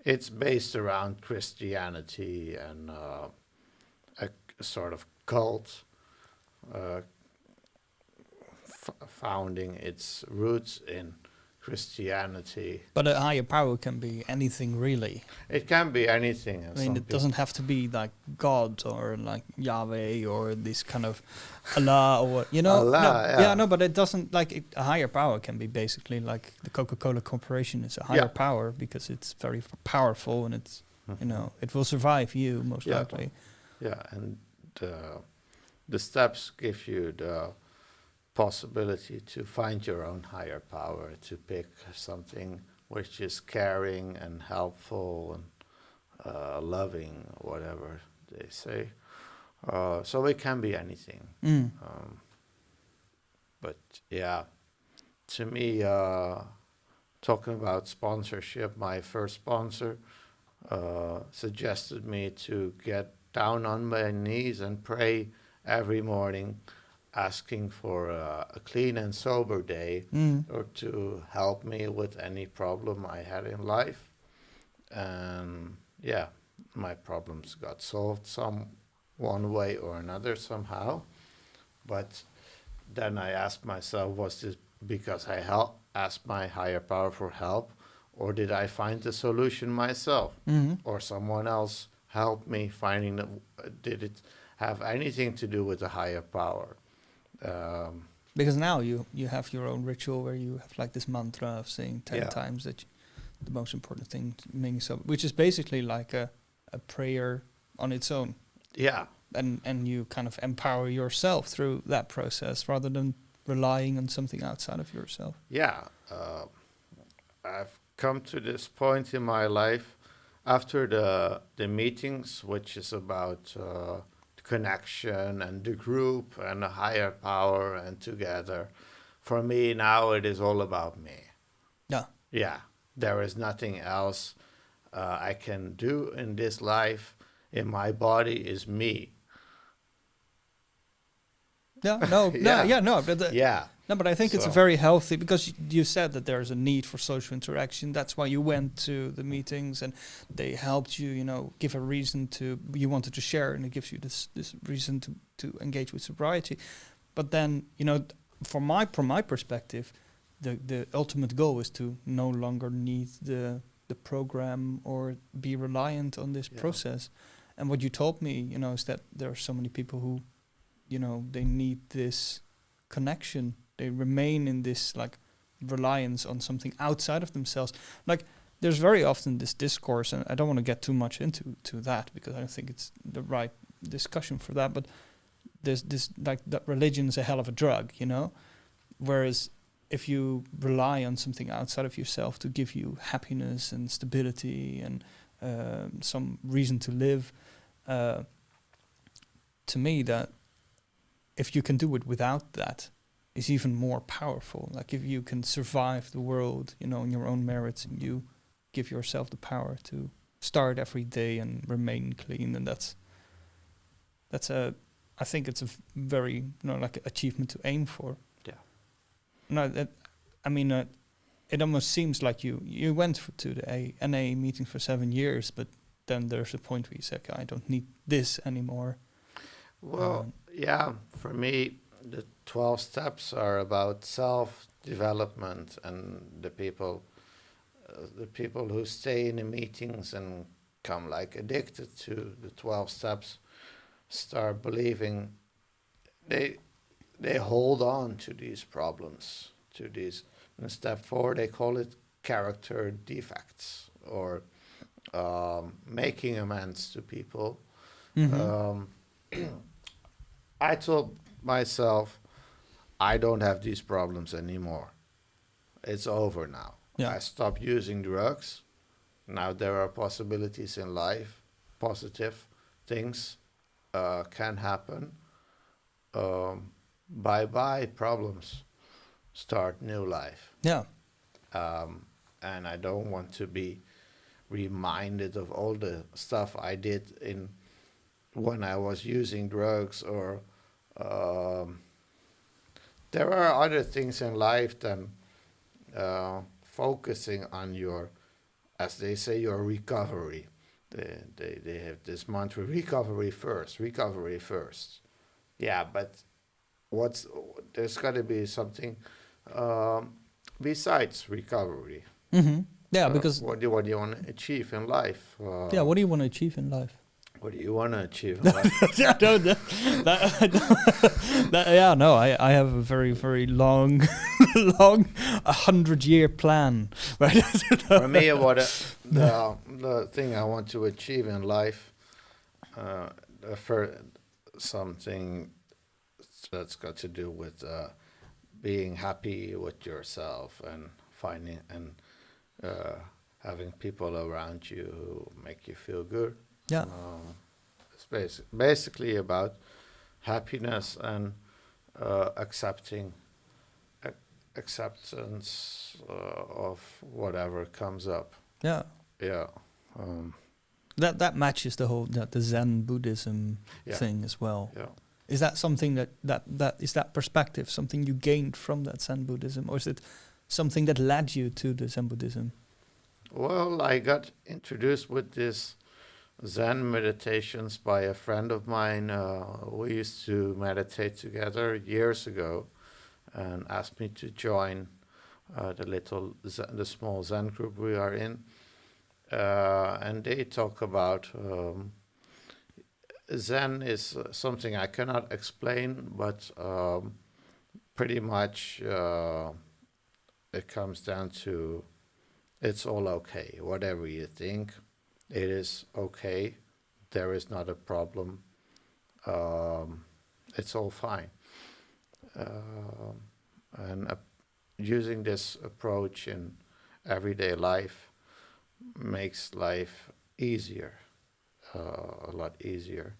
Speaker 1: it's based around Christianity and a sort of cult founding its roots in Christianity.
Speaker 2: but a higher power can be anything really.
Speaker 1: It can be anything.
Speaker 2: I mean, it doesn't have to be like God or like Yahweh or this kind of Allah or what,
Speaker 1: Allah,
Speaker 2: no, but it doesn't like a higher power can be basically like the Coca-Cola Corporation is a higher power because it's very powerful and it's it will survive you most likely.
Speaker 1: Yeah, and the steps give you the possibility to find your own higher power, to pick something which is caring and helpful and loving, whatever they say. So it can be anything. But yeah, to me, talking about sponsorship, my first sponsor suggested me to get down on my knees and pray every morning, asking for a clean and sober day or to help me with any problem I had in life. And my problems got solved one way or another somehow. But then I asked myself, was this because I asked my higher power for help, or did I find the solution myself, or someone else helped me finding did it have anything to do with the higher power?
Speaker 2: Because now you have your own ritual where you have like this mantra of saying 10 times that the most important thing means so, which is basically like a prayer on its own.
Speaker 1: Yeah.
Speaker 2: And you kind of empower yourself through that process rather than relying on something outside of yourself.
Speaker 1: Yeah. I've come to this point in my life after the meetings, which is about connection and the group and a higher power and together. For me now it is all about me. Yeah, there is nothing else I can do in this life. In my body is me.
Speaker 2: But I think it's a very healthy, because you said that there's a need for social interaction. That's why you went to the meetings and they helped you, give a reason you wanted to share, and it gives you this reason to engage with sobriety. But then, from my perspective, the ultimate goal is to no longer need the program or be reliant on this process. And what you told me, is that there are so many people who, they need this connection. They remain in this like reliance on something outside of themselves. Like there's very often this discourse, and I don't want to get too much into that because I don't think it's the right discussion for that. But there's this like that religion is a hell of a drug, whereas if you rely on something outside of yourself to give you happiness and stability and some reason to live, to me that if you can do it without that, is even more powerful. Like if you can survive the world, on your own merits, and you give yourself the power to start every day and remain clean, and I think it's a very like achievement to aim for.
Speaker 1: Yeah.
Speaker 2: No, it almost seems like you went to the NA meeting for 7 years, but then there's a point where you say, okay, I don't need this anymore.
Speaker 1: Well, yeah, for me, the 12 steps are about self-development, and the people who stay in the meetings and come like addicted to the 12 steps start believing they hold on to these problems, to these. In step 4, they call it character defects, or making amends to people.
Speaker 2: Mm-hmm.
Speaker 1: I told myself, I don't have these problems anymore. It's over now.
Speaker 2: Yeah.
Speaker 1: I stopped using drugs. Now there are possibilities in life. Positive things can happen. Bye-bye problems. Start new life.
Speaker 2: Yeah.
Speaker 1: And I don't want to be reminded of all the stuff I did when I was using drugs, or there are other things in life than focusing on your, as they say, your recovery. They have this mantra: recovery first, recovery first. Yeah, but there's got to be something besides recovery.
Speaker 2: Mm-hmm. Yeah, because
Speaker 1: what do you want to achieve in life?
Speaker 2: what do you want to achieve in life?
Speaker 1: What do you want to achieve in life?
Speaker 2: I have a very, very long 100-year plan. Right?
Speaker 1: For me, the thing I want to achieve in life, for something that's got to do with being happy with yourself and finding and having people around you who make you feel good.
Speaker 2: Yeah.
Speaker 1: It's basically about happiness and acceptance of whatever comes up.
Speaker 2: Yeah.
Speaker 1: Yeah.
Speaker 2: That matches the whole the Zen Buddhism
Speaker 1: Yeah.
Speaker 2: thing as well.
Speaker 1: Yeah.
Speaker 2: Is that something that is that perspective something you gained from that Zen Buddhism, or is it something that led you to the Zen Buddhism?
Speaker 1: Well, I got introduced with this Zen meditations by a friend of mine. We used to meditate together years ago, and asked me to join the small Zen group we are in. And they talk about Zen is something I cannot explain, but pretty much it comes down to it's all okay. Whatever you think, it is okay. There is not a problem. It's all fine. And using this approach in everyday life makes life easier, a lot easier.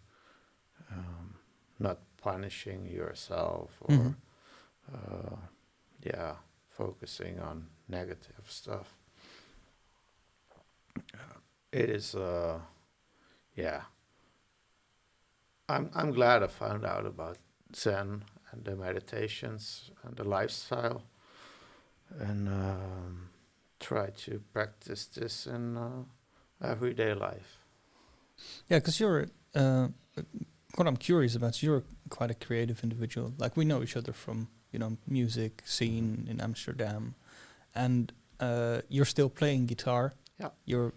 Speaker 1: Not punishing yourself or, focusing on negative stuff. It is, I'm glad I found out about Zen and the meditations and the lifestyle, and try to practice this in everyday life.
Speaker 2: Yeah, because you're. What I'm curious about is you're quite a creative individual. Like we know each other from music scene in Amsterdam, and you're still playing guitar.
Speaker 1: Yeah.
Speaker 2: You're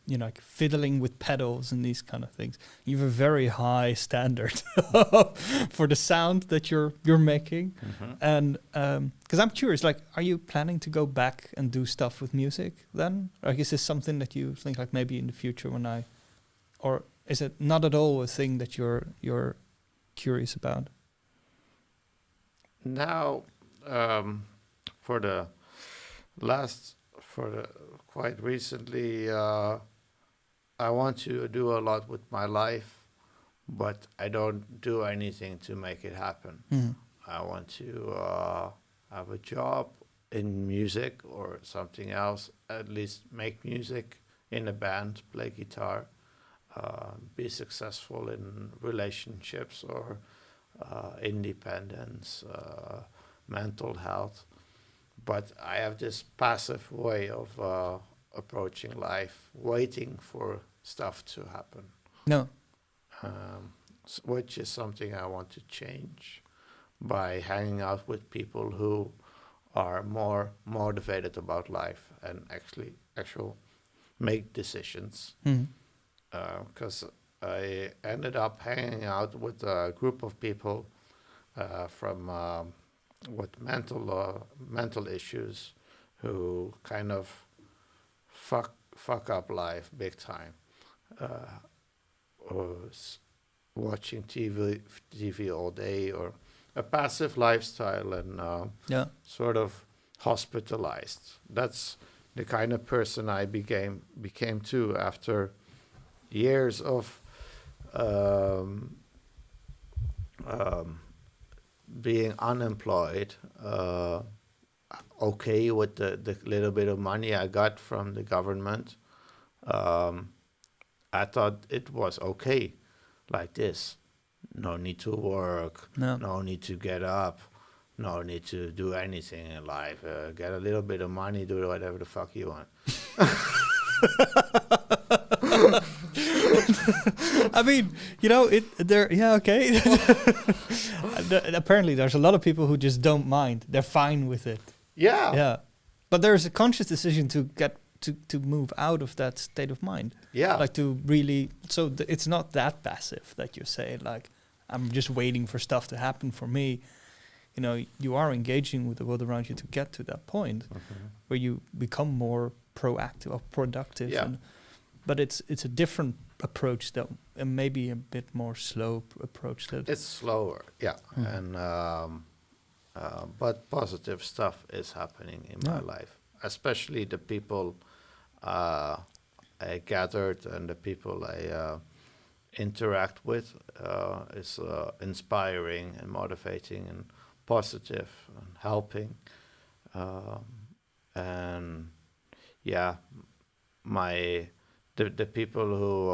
Speaker 2: like fiddling with pedals and these kind of things. You have a very high standard for the sound that you're making. And because I'm curious, like, are you planning to go back and do stuff with music then? Or is this something that you think like maybe in the future or is it not at all a thing that you're curious about?
Speaker 1: Now, for the quite recently, I want to do a lot with my life, but I don't do anything to make it happen. I want to have a job in music or something else, at least make music in a band, play guitar, be successful in relationships or independence, mental health. But I have this passive way of approaching life, waiting for stuff to happen.
Speaker 2: No.
Speaker 1: Which is something I want to change by hanging out with people who are more motivated about life and actual make decisions. Because I ended up hanging out with a group of people from with mental issues who kind of fuck up life big time. Or watching TV all day, or a passive lifestyle, and sort of hospitalized. That's the kind of person I became too after years of being unemployed, okay with the little bit of money I got from the government. I thought it was okay like this. No need to work, no need to get up, no need to do anything in life. Get a little bit of money, do whatever the fuck you want.
Speaker 2: I mean, okay. Apparently, there's a lot of people who just don't mind. They're fine with it.
Speaker 1: Yeah.
Speaker 2: But there's a conscious decision to get to move out of that state of mind.
Speaker 1: Yeah.
Speaker 2: Like to really. So it's not that passive that you say, like, I'm just waiting for stuff to happen for me. You know, you are engaging with the world around you to get to that point where you become more proactive or productive.
Speaker 1: Yeah.
Speaker 2: But it's a different approach that, and maybe a bit more slow approach.
Speaker 1: It's slower, yeah. And but positive stuff is happening in my life, especially the people I gathered and the people I interact with is inspiring and motivating and positive and helping. And yeah, the people who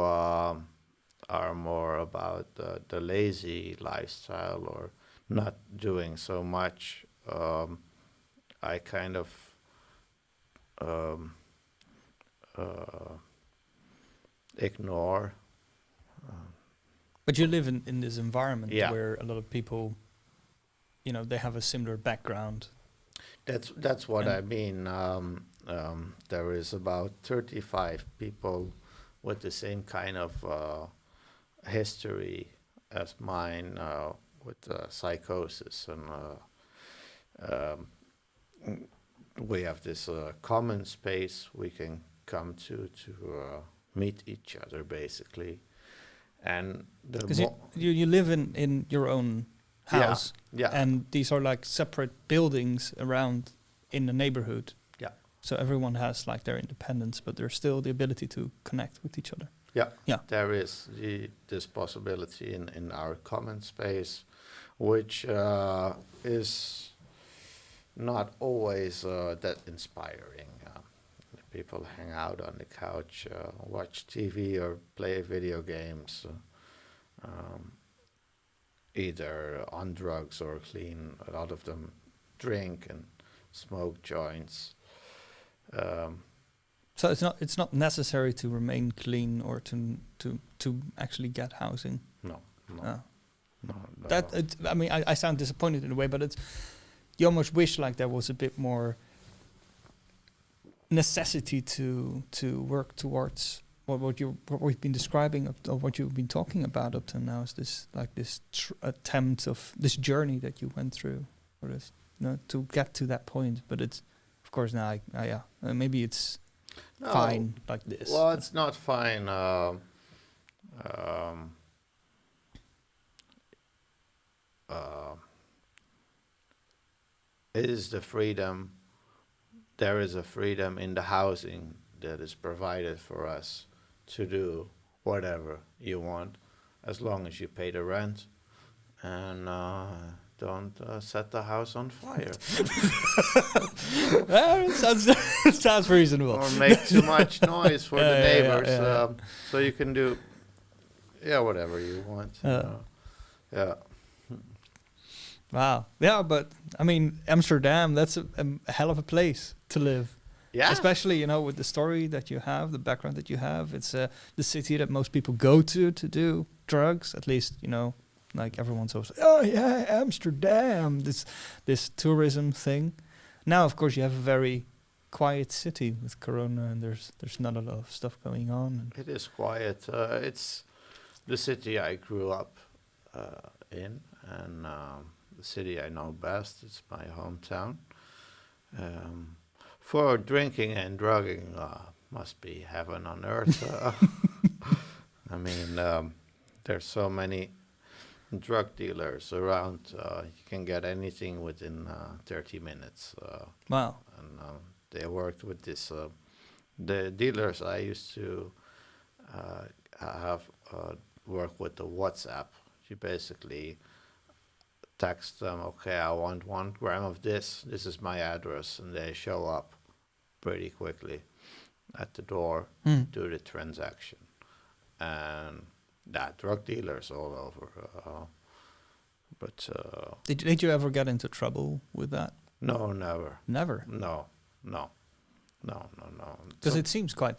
Speaker 1: are more about the lazy lifestyle or not doing so much, I kind of ignore.
Speaker 2: But you live in this environment
Speaker 1: Yeah.
Speaker 2: where a lot of people, you know, they have a similar background.
Speaker 1: That's what I mean. There is about 35 people with the same kind of history as mine, with psychosis, and we have this common space we can come to meet each other, basically. And
Speaker 2: Because you live in your own house,
Speaker 1: yeah.
Speaker 2: and these are like separate buildings around in the neighborhood.
Speaker 1: Yeah.
Speaker 2: So everyone has like their independence, but there's still the ability to connect with each other. Yeah.
Speaker 1: There is this possibility in our common space, which is not always that inspiring. People hang out on the couch, watch TV or play video games, either on drugs or clean. A lot of them drink and smoke joints.
Speaker 2: So it's not necessary to remain clean or to actually get housing.
Speaker 1: No.
Speaker 2: That I mean, I sound disappointed in a way, but you almost wish like there was a bit more necessity to work towards what we've been describing or what you've been talking about up to now is this like this attempt of this journey that you went through, or this, to get to that point. But it's, of course, now maybe it's
Speaker 1: No,
Speaker 2: fine like this.
Speaker 1: well, it's not fine. It is the freedom. There is a freedom in the housing that is provided for us to do whatever you want, as long as you pay the rent and don't set the house on fire
Speaker 2: It sounds reasonable.
Speaker 1: or make too much noise for the
Speaker 2: Yeah,
Speaker 1: neighbors.
Speaker 2: yeah.
Speaker 1: So you can do, whatever you want. Yeah.
Speaker 2: Wow. Yeah, but I mean, Amsterdam, that's a hell of a place to live.
Speaker 1: Yeah.
Speaker 2: Especially, with the story that you have, the background that you have. It's the city that most people go to do drugs. At least, like everyone's always, oh yeah, Amsterdam, this tourism thing. Now, of course, you have a very quiet city with Corona, and there's not a lot of stuff going on.
Speaker 1: It is quiet. It's the city I grew up in, and the city I know best. It's my hometown. For drinking and drugging, must be heaven on earth. I mean, there's so many drug dealers around. You can get anything within 30 minutes.
Speaker 2: Wow.
Speaker 1: And they worked with this. The dealers I used to have work with the WhatsApp. You basically text them, okay, I want 1 gram of this. This is my address, and they show up pretty quickly at the door, do the transaction. And drug dealers all over. But
Speaker 2: Did you ever get into trouble with that?
Speaker 1: no, never.
Speaker 2: Never.
Speaker 1: No.
Speaker 2: Because it seems quite,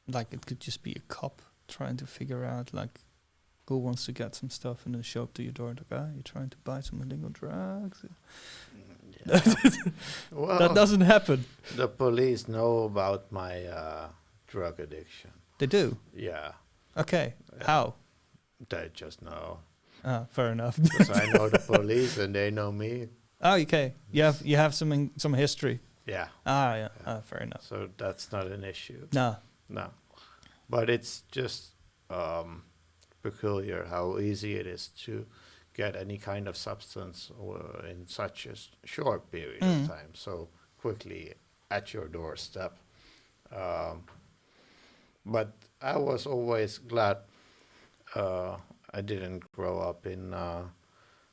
Speaker 2: like it could just be a cop trying to figure out, like, who wants to get some stuff and then show up to your door, like, you're trying to buy some illegal drugs?
Speaker 1: Yeah. Well,
Speaker 2: That doesn't happen.
Speaker 1: the police know about my drug addiction.
Speaker 2: They do?
Speaker 1: Yeah,
Speaker 2: Okay.
Speaker 1: Yeah.
Speaker 2: How?
Speaker 1: they just know.
Speaker 2: Fair enough.
Speaker 1: Because I know the police and they know me.
Speaker 2: Oh, okay. You have some history.
Speaker 1: Yeah,
Speaker 2: Yeah. Fair enough.
Speaker 1: so that's not an issue.
Speaker 2: No.
Speaker 1: No. But it's just peculiar how easy it is to get any kind of substance in such a short period of time, so quickly at your doorstep. But I was always glad I didn't grow up in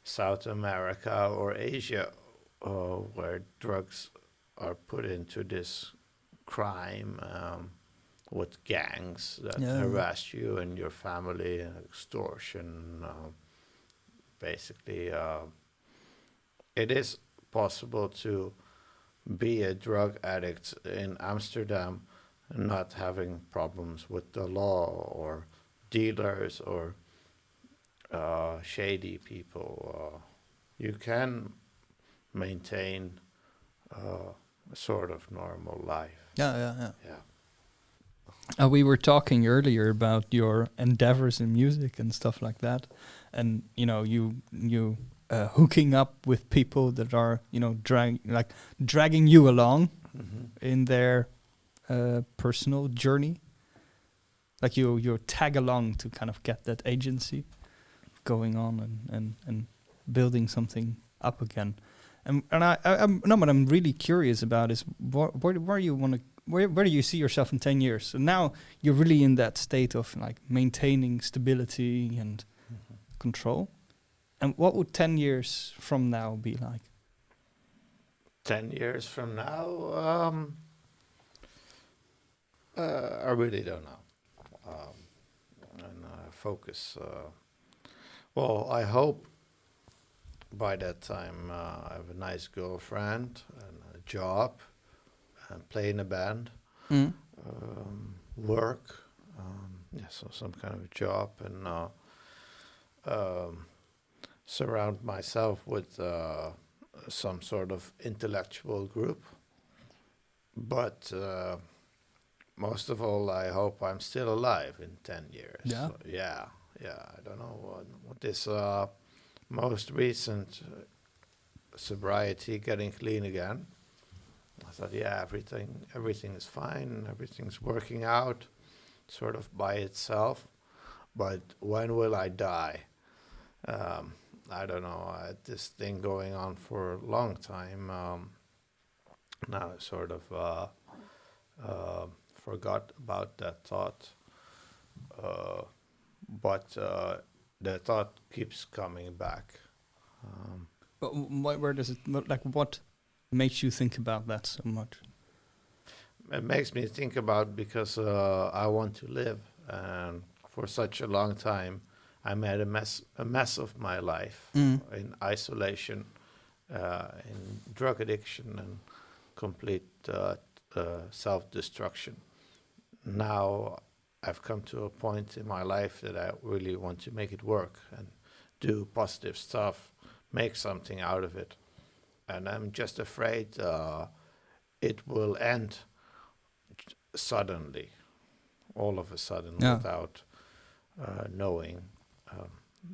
Speaker 1: South America or Asia, where drugs are put into this crime with gangs that harass you and your family, extortion. Basically, it is possible to be a drug addict in Amsterdam and not having problems with the law or dealers or shady people. You can maintain a sort of normal life.
Speaker 2: Yeah.
Speaker 1: Yeah.
Speaker 2: We were talking earlier about your endeavors in music and stuff like that, and you hooking up with people that are dragging you along in their personal journey, like you tag along to kind of get that agency going on and building something up again. And what I'm really curious about is where you want to. Where do you see yourself in 10 years? So now you're really in that state of like maintaining stability and control. And what would 10 years from now be like?
Speaker 1: 10 years from now, I really don't know. And focus. Well, I hope by that time I have a nice girlfriend and a job. And play in a band, work, so some kind of a job, and surround myself with some sort of intellectual group. but most of all, I hope I'm still alive in 10 years.
Speaker 2: Yeah.
Speaker 1: So, yeah. I don't know what this most recent sobriety, getting clean again. I thought, yeah, everything is fine, everything's working out, sort of by itself. But when will I die? I don't know. I had this thing going on for a long time. Now I sort of forgot about that thought, but the thought keeps coming back.
Speaker 2: But where does it, like, what makes you think about that so much?
Speaker 1: It makes me think about because I want to live, and for such a long time, I made a mess of my life in isolation, in drug addiction, and complete self-destruction. Now I've come to a point in my life that I really want to make it work and do positive stuff, make something out of it. And I'm just afraid it will end suddenly, all of a sudden, without knowing.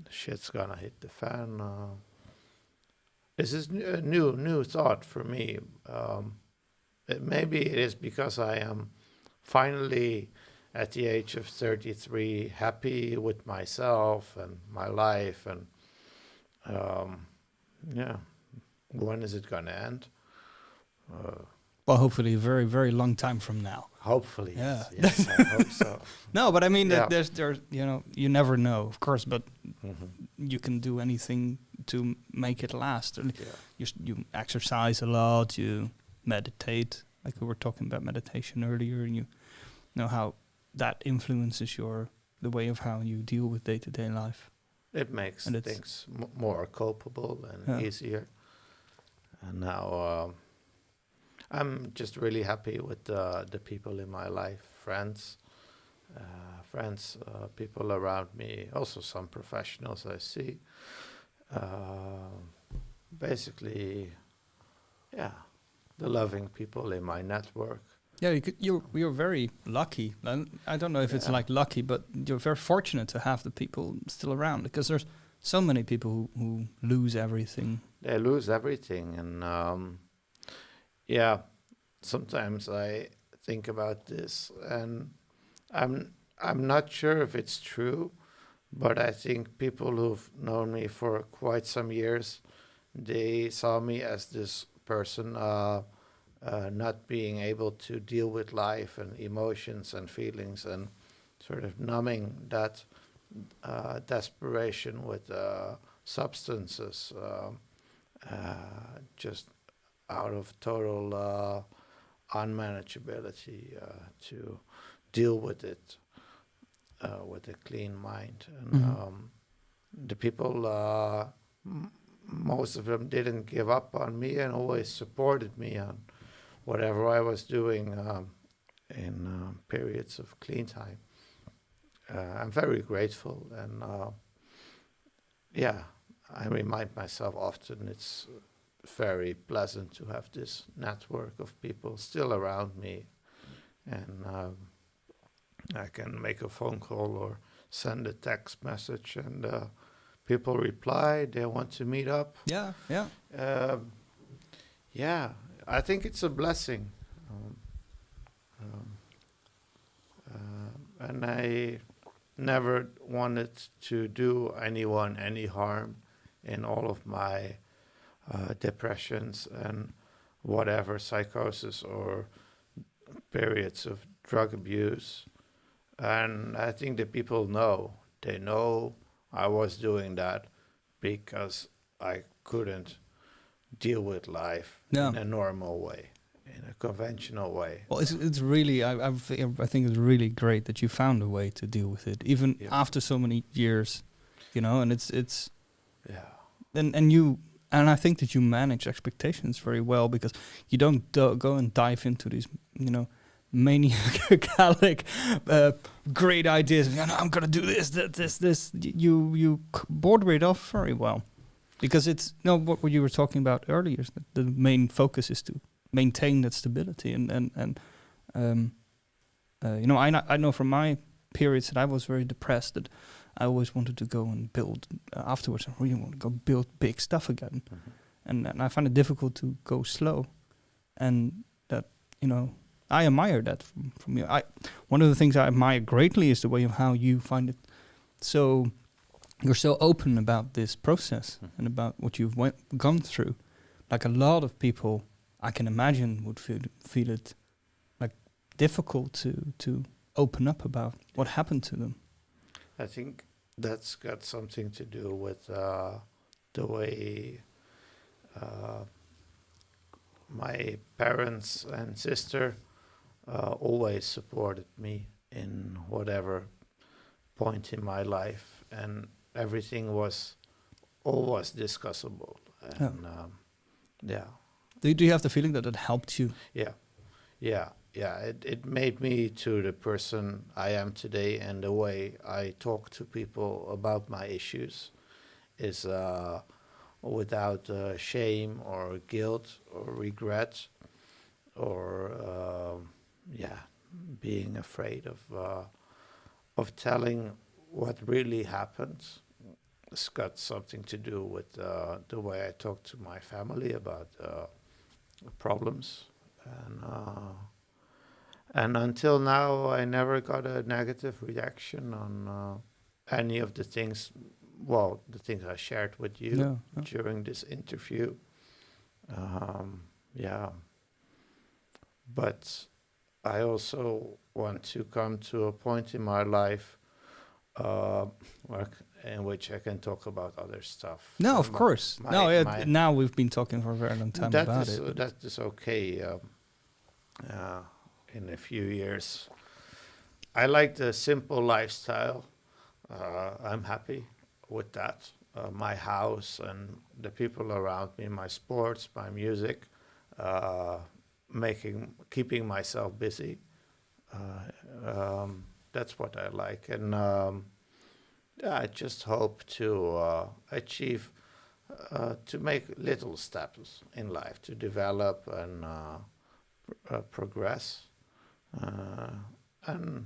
Speaker 1: Shit's gonna hit the fan. This is a new thought for me. Maybe it is because I am finally at the age of 33 happy with myself and my life, and when is it gonna end?
Speaker 2: Well, hopefully a very, very long time from now.
Speaker 1: Hopefully,
Speaker 2: Yeah.
Speaker 1: yes, I hope so.
Speaker 2: No, but I mean,
Speaker 1: Yeah.
Speaker 2: there's, you know, you never know, of course, but
Speaker 1: Mhm.
Speaker 2: you can do anything to make it last. And
Speaker 1: Yeah.
Speaker 2: you exercise a lot, you meditate, like we were talking about meditation earlier, and you know how that influences the way of how you deal with day-to-day life.
Speaker 1: It makes
Speaker 2: And it's-
Speaker 1: things more copable and
Speaker 2: Yeah.
Speaker 1: easier. And now I'm just really happy with the people in my life, friends, people around me, also some professionals I see. Basically, yeah, the loving people in my network.
Speaker 2: Yeah, you're very lucky. And I don't know if it's
Speaker 1: Yeah.
Speaker 2: like lucky, but you're very fortunate to have the people still around, because there's so many people who lose everything.
Speaker 1: They lose everything, and yeah, sometimes I think about this, and I'm not sure if it's true, but I think people who've known me for quite some years, they saw me as this person not being able to deal with life and emotions and feelings, and sort of numbing that desperation with substances, just out of total unmanageability to deal with it with a clean mind. And the people, most of them didn't give up on me and always supported me on whatever I was doing in periods of clean time. I'm very grateful, and yeah, I remind myself often it's very pleasant to have this network of people still around me, and I can make a phone call or send a text message, and people reply, they want to meet up.
Speaker 2: Yeah.
Speaker 1: Yeah, I think it's a blessing. And I never wanted to do anyone any harm in all of my depressions and whatever psychosis or periods of drug abuse. And I think the people know. They know I was doing that because I couldn't deal with life in a normal way, in a conventional way.
Speaker 2: Well, it's really, I think it's really great that you found a way to deal with it, even after so many years, you know. And it's and I think that you manage expectations very well, because you don't go and dive into these, you know, maniacal great ideas. You know, I'm gonna do this. You border it off very well, because it's what you were talking about earlier. Is that the main focus is to maintain that stability. And you know, I know from my periods that I was very depressed, that I always wanted to go and build afterwards. I really want to go build big stuff again. And I find it difficult to go slow, and that, you know, I admire that from you. One of the things I admire greatly is the way of how you find it. So you're so open about this process and about what you've gone through. Like a lot of people, I can imagine, would feel it like difficult to open up about what happened to them.
Speaker 1: I think that's got something to do with the way my parents and sister always supported me in whatever point in my life, and everything was always discussable. And yeah.
Speaker 2: Do you have the feeling that it helped you?
Speaker 1: Yeah. It made me to the person I am today, and the way I talk to people about my issues is without shame or guilt or regret or being afraid of telling what really happens. It's got something to do with the way I talk to my family about problems, and until now I never got a negative reaction on any of the things. Well, the things I shared with you during this interview. But I also want to come to a point in my life in which I can talk about other stuff.
Speaker 2: No, of course. Now we've been talking for a very long time about it.
Speaker 1: That is okay. In a few years, I like the simple lifestyle. I'm happy with that. My house and the people around me, my sports, my music, keeping myself busy. That's what I like, and I just hope to achieve, to make little steps in life, to develop and progress, and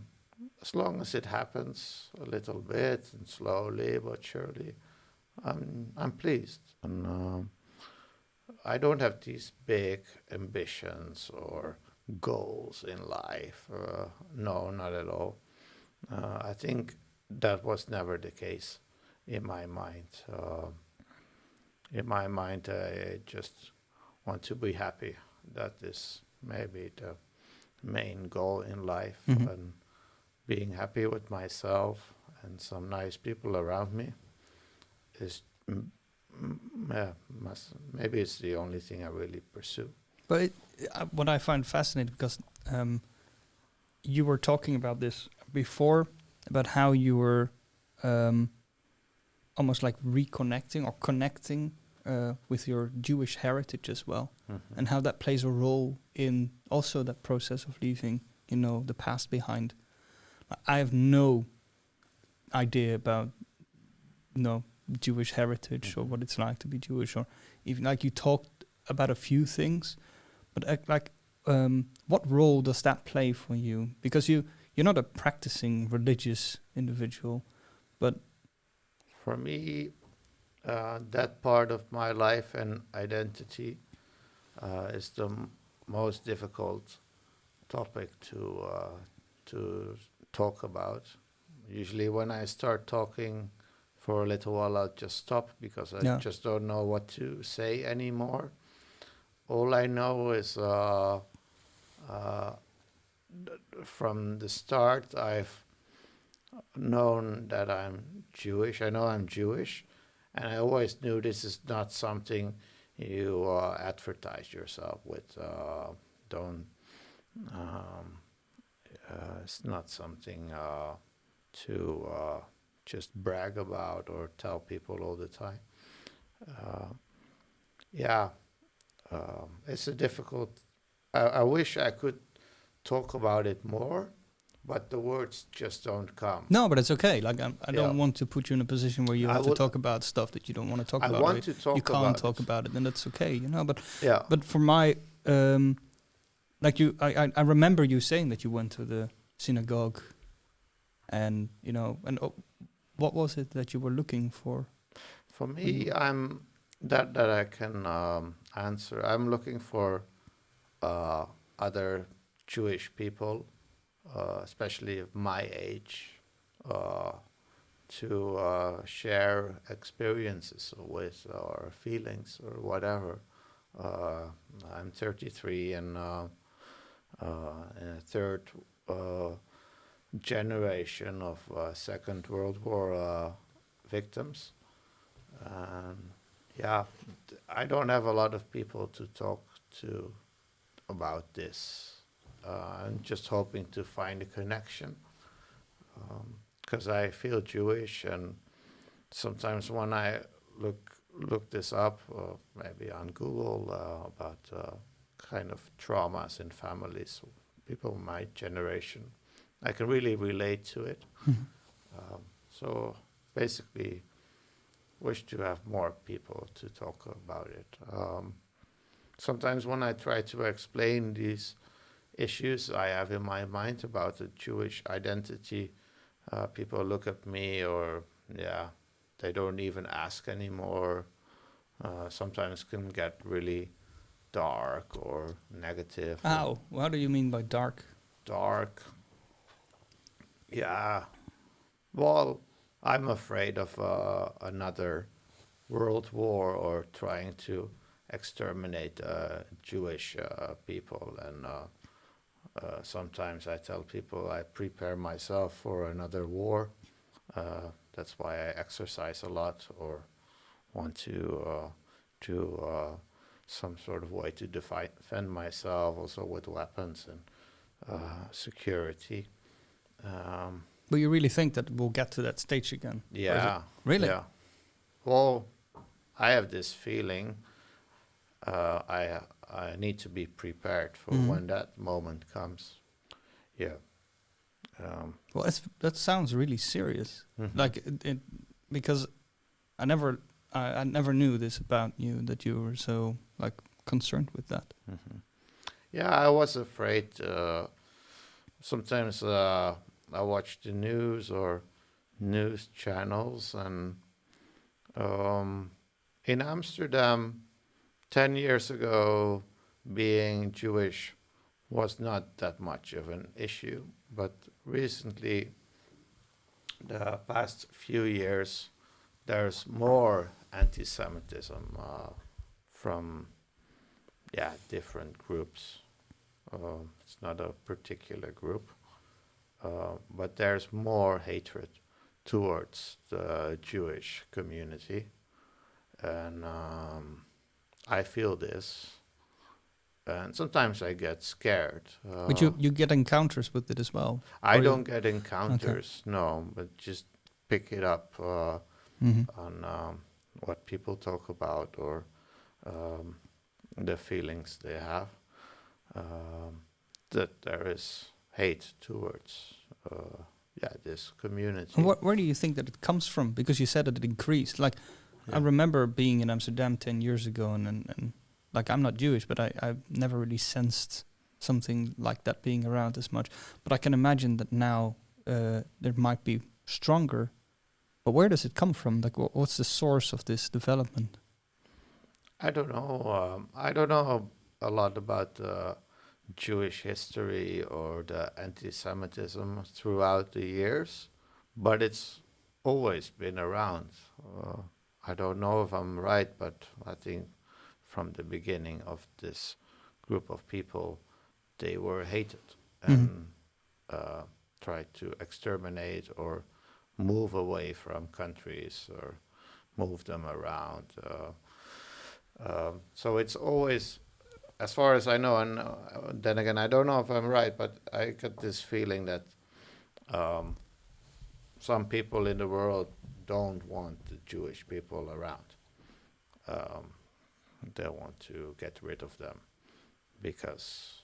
Speaker 1: as long as it happens a little bit and slowly but surely, I'm pleased. And I don't have these big ambitions or goals in life. No, not at all. I think that was never the case in my mind. In my mind, I just want to be happy. That is maybe the main goal in life. And being happy with myself and some nice people around me is, maybe it's the only thing I really pursue.
Speaker 2: But what I find fascinating, because you were talking about this before, about how you were almost like reconnecting or connecting with your Jewish heritage as well, and how that plays a role in also that process of leaving, you know, the past behind. I have no idea about, you know, Jewish heritage or what it's like to be Jewish, or even like you talked about a few things, but what role does that play for you? Because you're not a practicing religious individual, but
Speaker 1: for me, that part of my life and identity is the most difficult topic to talk about. Usually when I start talking for a little while, I'll just stop because I just don't know what to say anymore. All I know is from the start, I've known that I'm Jewish. I know I'm Jewish, and I always knew this is not something you advertise yourself with. It's not something to just brag about or tell people all the time. It's a difficult. I wish I could talk about it more, but the words just don't come.
Speaker 2: No, but it's okay. Like I don't want to put you in a position where you have to talk about stuff that you don't want to talk about.
Speaker 1: I want to talk.
Speaker 2: You can't talk about it, then that's okay, you know. But
Speaker 1: yeah.
Speaker 2: But for my like I remember you saying that you went to the synagogue, and what was it that you were looking for?
Speaker 1: For me, I'm that I can answer. I'm looking for uh, other Jewish people, especially of my age, uh, to share experiences with or feelings or whatever. Uh, I'm 33 and in a third uh, generation of Second World War victims. And yeah, I don't have a lot of people to talk to about this. I'm just hoping to find a connection because I feel Jewish, and sometimes when I look this up, maybe on Google, about kind of traumas in families, people my generation, I can really relate to it. So basically, wish to have more people to talk about it. Sometimes when I try to explain these issues I have in my mind about the Jewish identity, people look at me or, yeah, they don't even ask anymore. Sometimes can get really dark or negative.
Speaker 2: How? What do you mean by dark?
Speaker 1: Dark. Yeah. Well, I'm afraid of another world war or trying to exterminate Jewish people. And sometimes I tell people I prepare myself for another war. That's why I exercise a lot or want to do some sort of way to defend myself, also with weapons and security.
Speaker 2: But you really think that we'll get to that stage again? Or is it-
Speaker 1: Yeah.
Speaker 2: Really?
Speaker 1: Yeah. Well, I have this feeling I need to be prepared for when that moment comes. Yeah.
Speaker 2: Well, that sounds really serious.
Speaker 1: Mhm.
Speaker 2: Like because I never knew this about you, that you were so like concerned with that.
Speaker 1: Yeah, I was afraid. Sometimes I watch the news or news channels, and in Amsterdam, 10 years ago, being Jewish was not that much of an issue. But recently, the past few years, there's more anti-Semitism from, yeah, different groups. It's not a particular group, but there's more hatred towards the Jewish community, and I feel this, and sometimes I get scared.
Speaker 2: But you get encounters with it as well.
Speaker 1: I
Speaker 2: Or you-
Speaker 1: don't get encounters, no, but just pick it up
Speaker 2: Mhm.
Speaker 1: on what people talk about or um, the feelings they have. That there is hate towards this community.
Speaker 2: And where do you think that it comes from? Because you said that it increased. Like I
Speaker 1: Yeah.
Speaker 2: remember being in Amsterdam 10 years ago, and like I'm not Jewish, but I've never really sensed something like that being around as much. But I can imagine that now there might be stronger. But where does it come from? Like what's the source of this development?
Speaker 1: I don't know. I don't know a lot about Jewish history or the anti-Semitism throughout the years, but it's always been around. I don't know if I'm right, but I think from the beginning of this group of people, they were hated and tried to exterminate or move away from countries or move them around. So it's always, as far as I know, and then again, I don't know if I'm right, but I get this feeling that some people in the world don't want the Jewish people around. They want to get rid of them because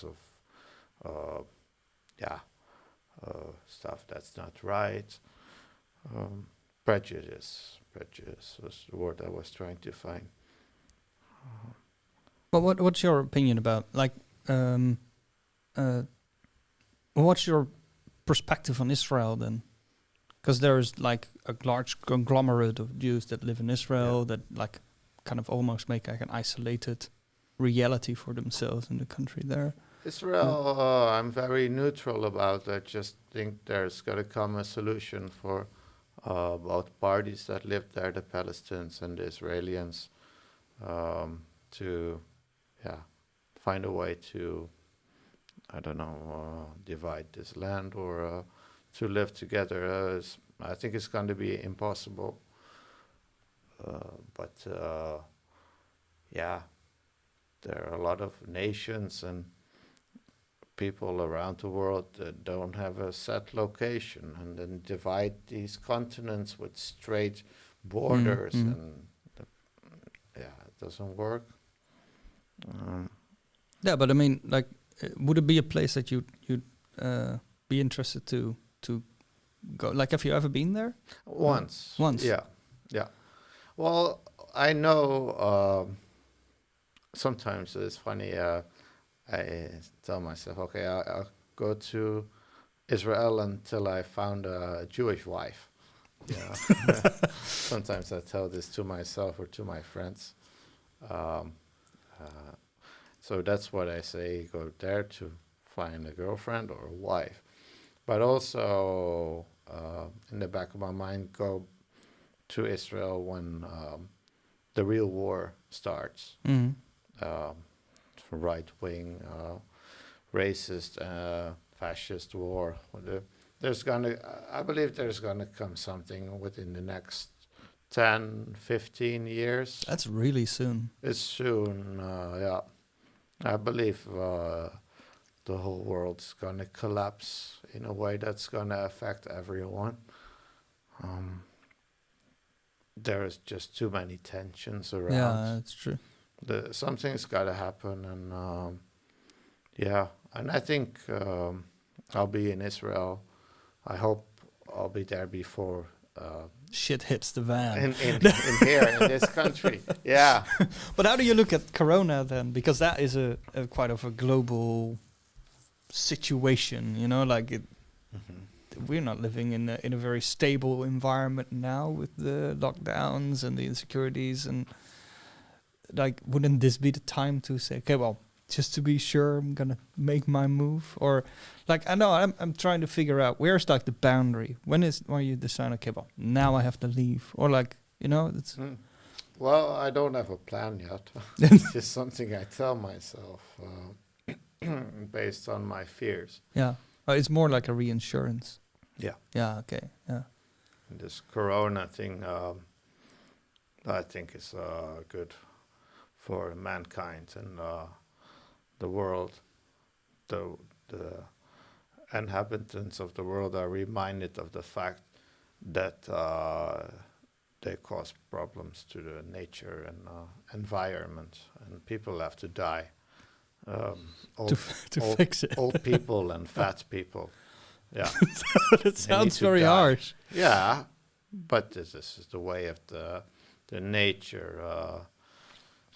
Speaker 1: of yeah stuff that's not right. Prejudice was the word I was trying to find.
Speaker 2: But what's your opinion about uh, what's your perspective on Israel then? Because there's like a large conglomerate of Jews that live in Israel that like kind of almost make like an isolated reality for themselves in the country there.
Speaker 1: Israel, I'm very neutral about. I just think there's got to come a solution for both parties that live there, the Palestinians and the Israelis, to, find a way to, I don't know, divide this land or to live together. I think it's going to be impossible. But there are a lot of nations and people around the world that don't have a set location, and then divide these continents with straight borders, and it doesn't work.
Speaker 2: Yeah, but I mean, like, would it be a place that you'd be interested to go? Like, have you ever been there?
Speaker 1: Once.
Speaker 2: Once.
Speaker 1: Yeah. Well, I know. Sometimes it's funny. I tell myself, okay, I'll go to Israel until I found a Jewish wife. Yeah. Sometimes I tell this to myself or to my friends. So that's what I say, go there to find a girlfriend or a wife. But also, in the back of my mind, go to Israel when the real war starts. Right-wing, racist, fascist war. I believe there's gonna come something within the next 10, 15 years.
Speaker 2: That's really soon.
Speaker 1: It's soon, yeah. I believe the whole world's gonna collapse in a way that's gonna affect everyone. There's just too many tensions around.
Speaker 2: Yeah, that's true.
Speaker 1: Something's got to happen, and and I think I'll be in Israel. I hope I'll be there before
Speaker 2: shit hits the fan.
Speaker 1: in here in this country. Yeah.
Speaker 2: But how do you look at Corona then? Because that is a quite of a global situation, you know, like it. We're not living in a very stable environment now with the lockdowns and the insecurities, and like, wouldn't this be the time to say, okay, well, just to be sure, I'm gonna make my move? Or like, I know I'm trying to figure out where's like the boundary. When you decide, okay, well, now I have to leave, or like, you know, it's.
Speaker 1: Well, I don't have a plan yet. It's just something I tell myself based on my fears.
Speaker 2: Yeah, it's more like a reinsurance.
Speaker 1: Yeah.
Speaker 2: Yeah. Okay. Yeah.
Speaker 1: And this Corona thing, I think is good for mankind and the world. The inhabitants of the world are reminded of the fact that they cause problems to the nature and environment, and people have to die.
Speaker 2: To fix it.
Speaker 1: Old people and fat people. Yeah.
Speaker 2: That sounds very harsh.
Speaker 1: Yeah, but this is the way of the nature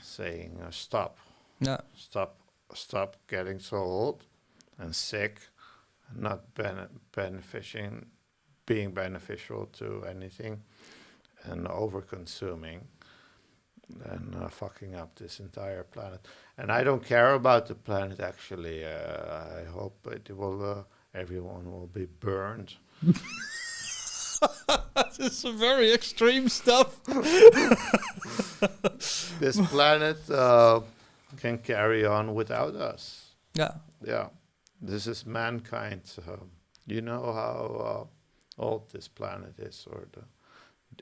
Speaker 1: saying stop.
Speaker 2: Yeah.
Speaker 1: Stop getting so old and sick, and not being beneficial to anything, and over-consuming and fucking up this entire planet. And I don't care about the planet, actually. I hope everyone will be burned.
Speaker 2: This is some very extreme stuff.
Speaker 1: This planet can carry on without us.
Speaker 2: Yeah.
Speaker 1: Yeah. This is mankind. You know how old this planet is, or the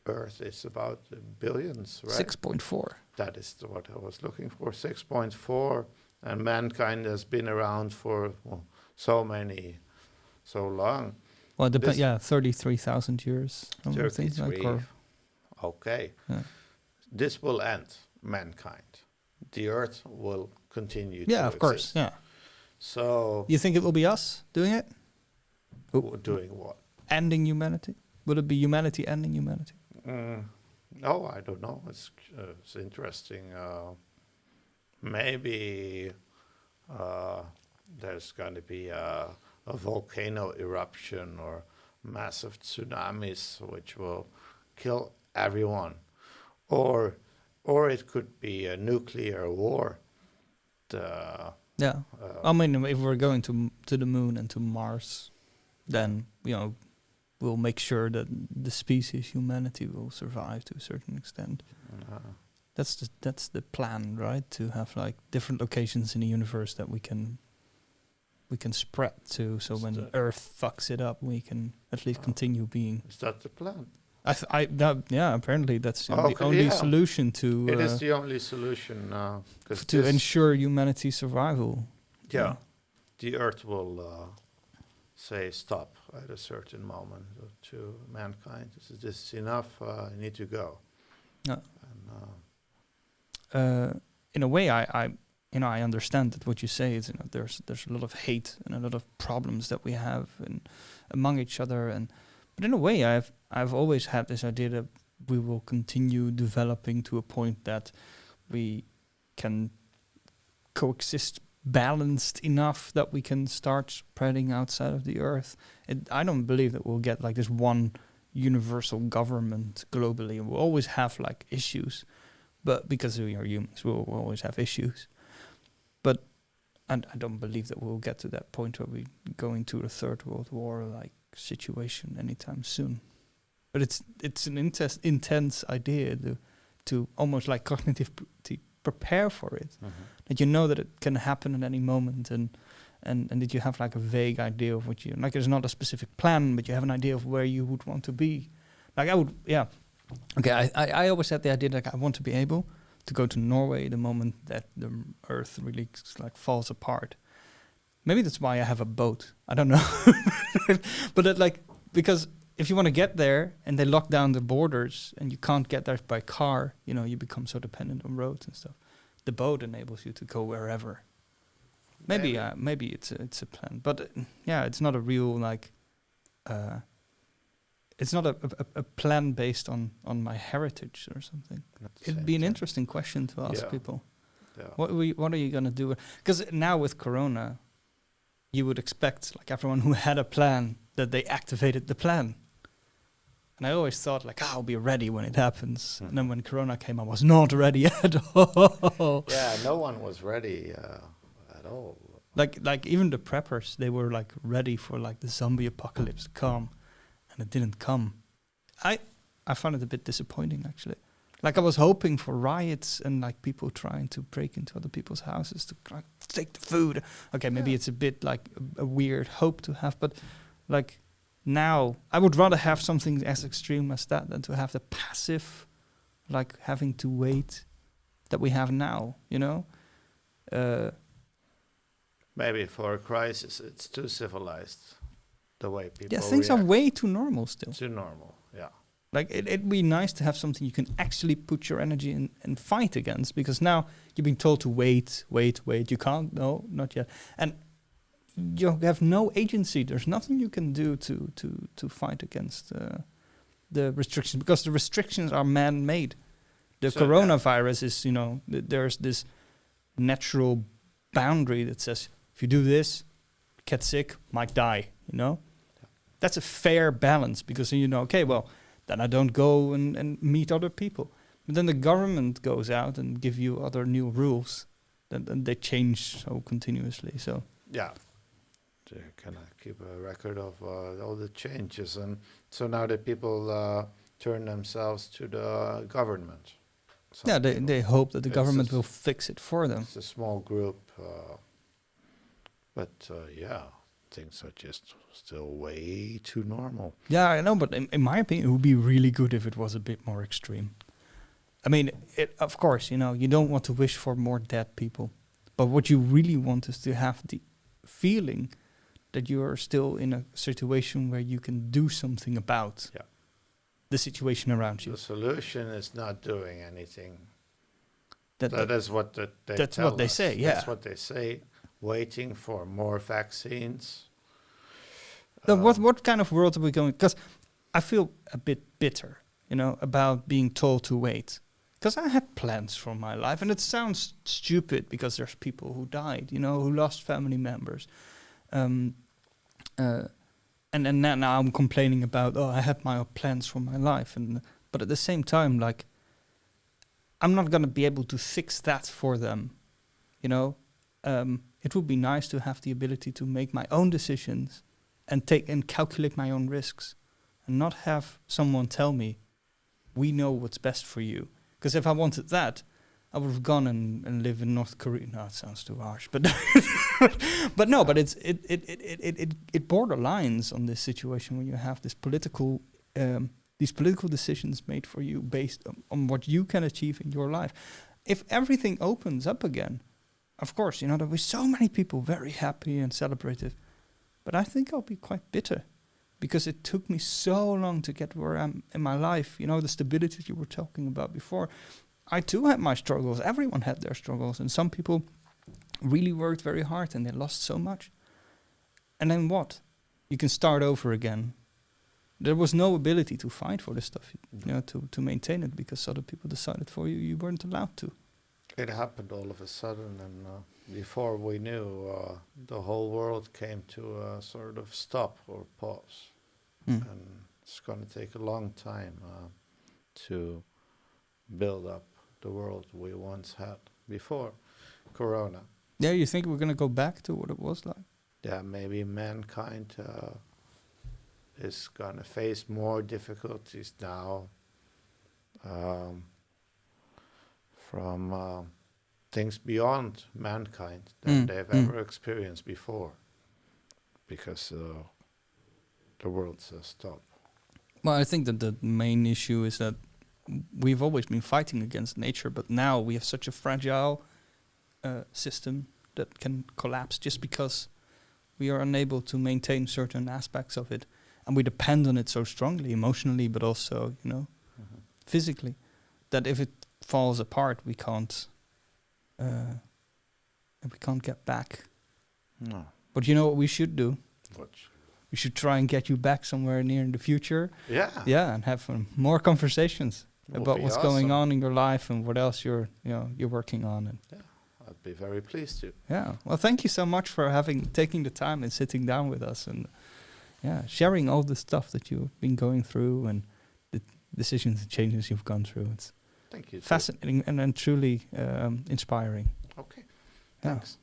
Speaker 1: Earth is about billions, right?
Speaker 2: 6.4.
Speaker 1: That is what I was looking for, 6.4. And mankind has been around for so long.
Speaker 2: Well, 33,000 years.
Speaker 1: 33. Okay.
Speaker 2: Yeah.
Speaker 1: This will end mankind. The Earth will continue.
Speaker 2: Yeah,
Speaker 1: to
Speaker 2: of course.
Speaker 1: exist.
Speaker 2: Yeah.
Speaker 1: So.
Speaker 2: You think it will be us doing it?
Speaker 1: Doing what?
Speaker 2: Ending humanity? Will it be humanity ending humanity?
Speaker 1: No, I don't know. It's interesting. maybe there's going to be a volcano eruption or massive tsunamis which will kill everyone, or it could be a nuclear war.
Speaker 2: Yeah. I mean, if we're going to the moon and to Mars, then we'll make sure that the species humanity will survive to a certain extent. That's the plan, right? To have like different locations in the universe that we can spread to, so when Earth fucks it up, we can at least continue being.
Speaker 1: Is that the plan?
Speaker 2: Apparently that's the only solution to.
Speaker 1: It is the only solution now
Speaker 2: to ensure humanity's survival.
Speaker 1: Yeah, the Earth will say stop at a certain moment to mankind. This is enough. You need to go.
Speaker 2: Yeah. And, in a way, I understand that what you say is there's a lot of hate and a lot of problems that we have among each other, but in a way I've always had this idea that we will continue developing to a point that we can coexist balanced enough that we can start spreading outside of the Earth. I don't believe that we'll get like this one universal government globally, and we'll always have like issues, but because we are humans, we'll always have issues. But I don't believe that we'll get to that point where we go into a third world war like situation anytime soon. But it's an intense idea to almost like cognitively prepare for it.
Speaker 1: Mm-hmm.
Speaker 2: That you know that it can happen at any moment, and that you have like a vague idea of what you like. There's not a specific plan, but you have an idea of where you would want to be. Like I would, yeah. Okay, I always had the idea that I want to be able to go to Norway the moment that the Earth really like falls apart. Maybe that's why I have a boat. I don't know, but because if you want to get there and they lock down the borders and you can't get there by car, you become so dependent on roads and stuff. The boat enables you to go wherever. Maybe it's a plan, but it's not a real like. It's not a plan based on my heritage or something. It'd be an interesting question to ask people.
Speaker 1: Yeah.
Speaker 2: What are you gonna do? Because now with Corona, you would expect like everyone who had a plan that they activated the plan. And I always thought like, I'll be ready when it happens. And then when Corona came, I was not ready at all.
Speaker 1: Yeah, no one was ready at all.
Speaker 2: Like even the preppers, they were like ready for like the zombie apocalypse to come, and it didn't come. I found it a bit disappointing actually. Like I was hoping for riots and like people trying to break into other people's houses to take the food. Okay, maybe it's a bit like a weird hope to have, but like now I would rather have something as extreme as that than to have the passive, like having to wait that we have now,
Speaker 1: Maybe for a crisis, it's too civilized, the way people
Speaker 2: Yeah, things are way too normal still.
Speaker 1: Too normal, yeah.
Speaker 2: Like, it'd be nice to have something you can actually put your energy in and fight against, because now you've been told to wait. You can't, no, not yet. And you have no agency. There's nothing you can do to fight against the restrictions, because the restrictions are man-made. The coronavirus is, there's this natural boundary that says, if you do this, get sick, might die, That's a fair balance, because okay, well, then I don't go and meet other people. But then the government goes out and give you other new rules, and they change so continuously. So
Speaker 1: yeah, they kind of keep a record of all the changes, and so now the people turn themselves to the government.
Speaker 2: They hope that the government will fix it for them.
Speaker 1: It's a small group, but things are just still way too normal.
Speaker 2: Yeah, I know, but in my opinion, it would be really good if it was a bit more extreme. I mean, of course, you don't want to wish for more dead people, but what you really want is to have the feeling that you are still in a situation where you can do something about the situation around you.
Speaker 1: The solution is not doing anything.
Speaker 2: That
Speaker 1: is what they
Speaker 2: That's
Speaker 1: tell
Speaker 2: what they
Speaker 1: us.
Speaker 2: say, yeah.
Speaker 1: That's what they say. Waiting for more vaccines.
Speaker 2: What kind of world are we going? Because I feel a bit bitter, about being told to wait. because I had plans for my life, and it sounds stupid because there's people who died, who lost family members, and then now I'm complaining about, I had my plans for my life, but at the same time, like, I'm not gonna be able to fix that for them, It would be nice to have the ability to make my own decisions and calculate my own risks, and not have someone tell me, we know what's best for you. Because if I wanted that, I would have gone and live in North Korea. No, it sounds too harsh, but but it borderlines on this situation when you have this these political decisions made for you based on what you can achieve in your life. If everything opens up again, of course, there'll be so many people very happy and celebrative, but I think I'll be quite bitter because it took me so long to get where I am in my life. The stability that you were talking about before. I too had my struggles. Everyone had their struggles, and some people really worked very hard and they lost so much. And then what? You can start over again. There was no ability to fight for this stuff, to maintain it, because other people decided for you. You weren't allowed to.
Speaker 1: It happened all of a sudden, and before we knew, the whole world came to a sort of stop or pause. And it's going to take a long time to build up the world we once had before Corona.
Speaker 2: Yeah, you think we're going to go back to what it was like?
Speaker 1: Yeah, maybe mankind is going to face more difficulties now from things beyond mankind than they've ever experienced before, because the world's stop.
Speaker 2: Well, I think that the main issue is that we've always been fighting against nature, but now we have such a fragile system that can collapse just because we are unable to maintain certain aspects of it, and we depend on it so strongly, emotionally, but also, physically, that if it falls apart, we can't get back.
Speaker 1: No.
Speaker 2: But you know what we should do?
Speaker 1: What?
Speaker 2: We should try and get you back somewhere near in the future.
Speaker 1: Yeah.
Speaker 2: Yeah, and have more conversations about what's going
Speaker 1: awesome.
Speaker 2: on in your life and what else you're working on. And
Speaker 1: Yeah, I'd be very pleased to.
Speaker 2: yeah, well, thank you so much for taking the time and sitting down with us and sharing all the stuff that you've been going through and the decisions and changes you've gone through. It's
Speaker 1: Thank you.
Speaker 2: fascinating and truly inspiring.
Speaker 1: Okay.
Speaker 2: Yeah.
Speaker 1: Thanks.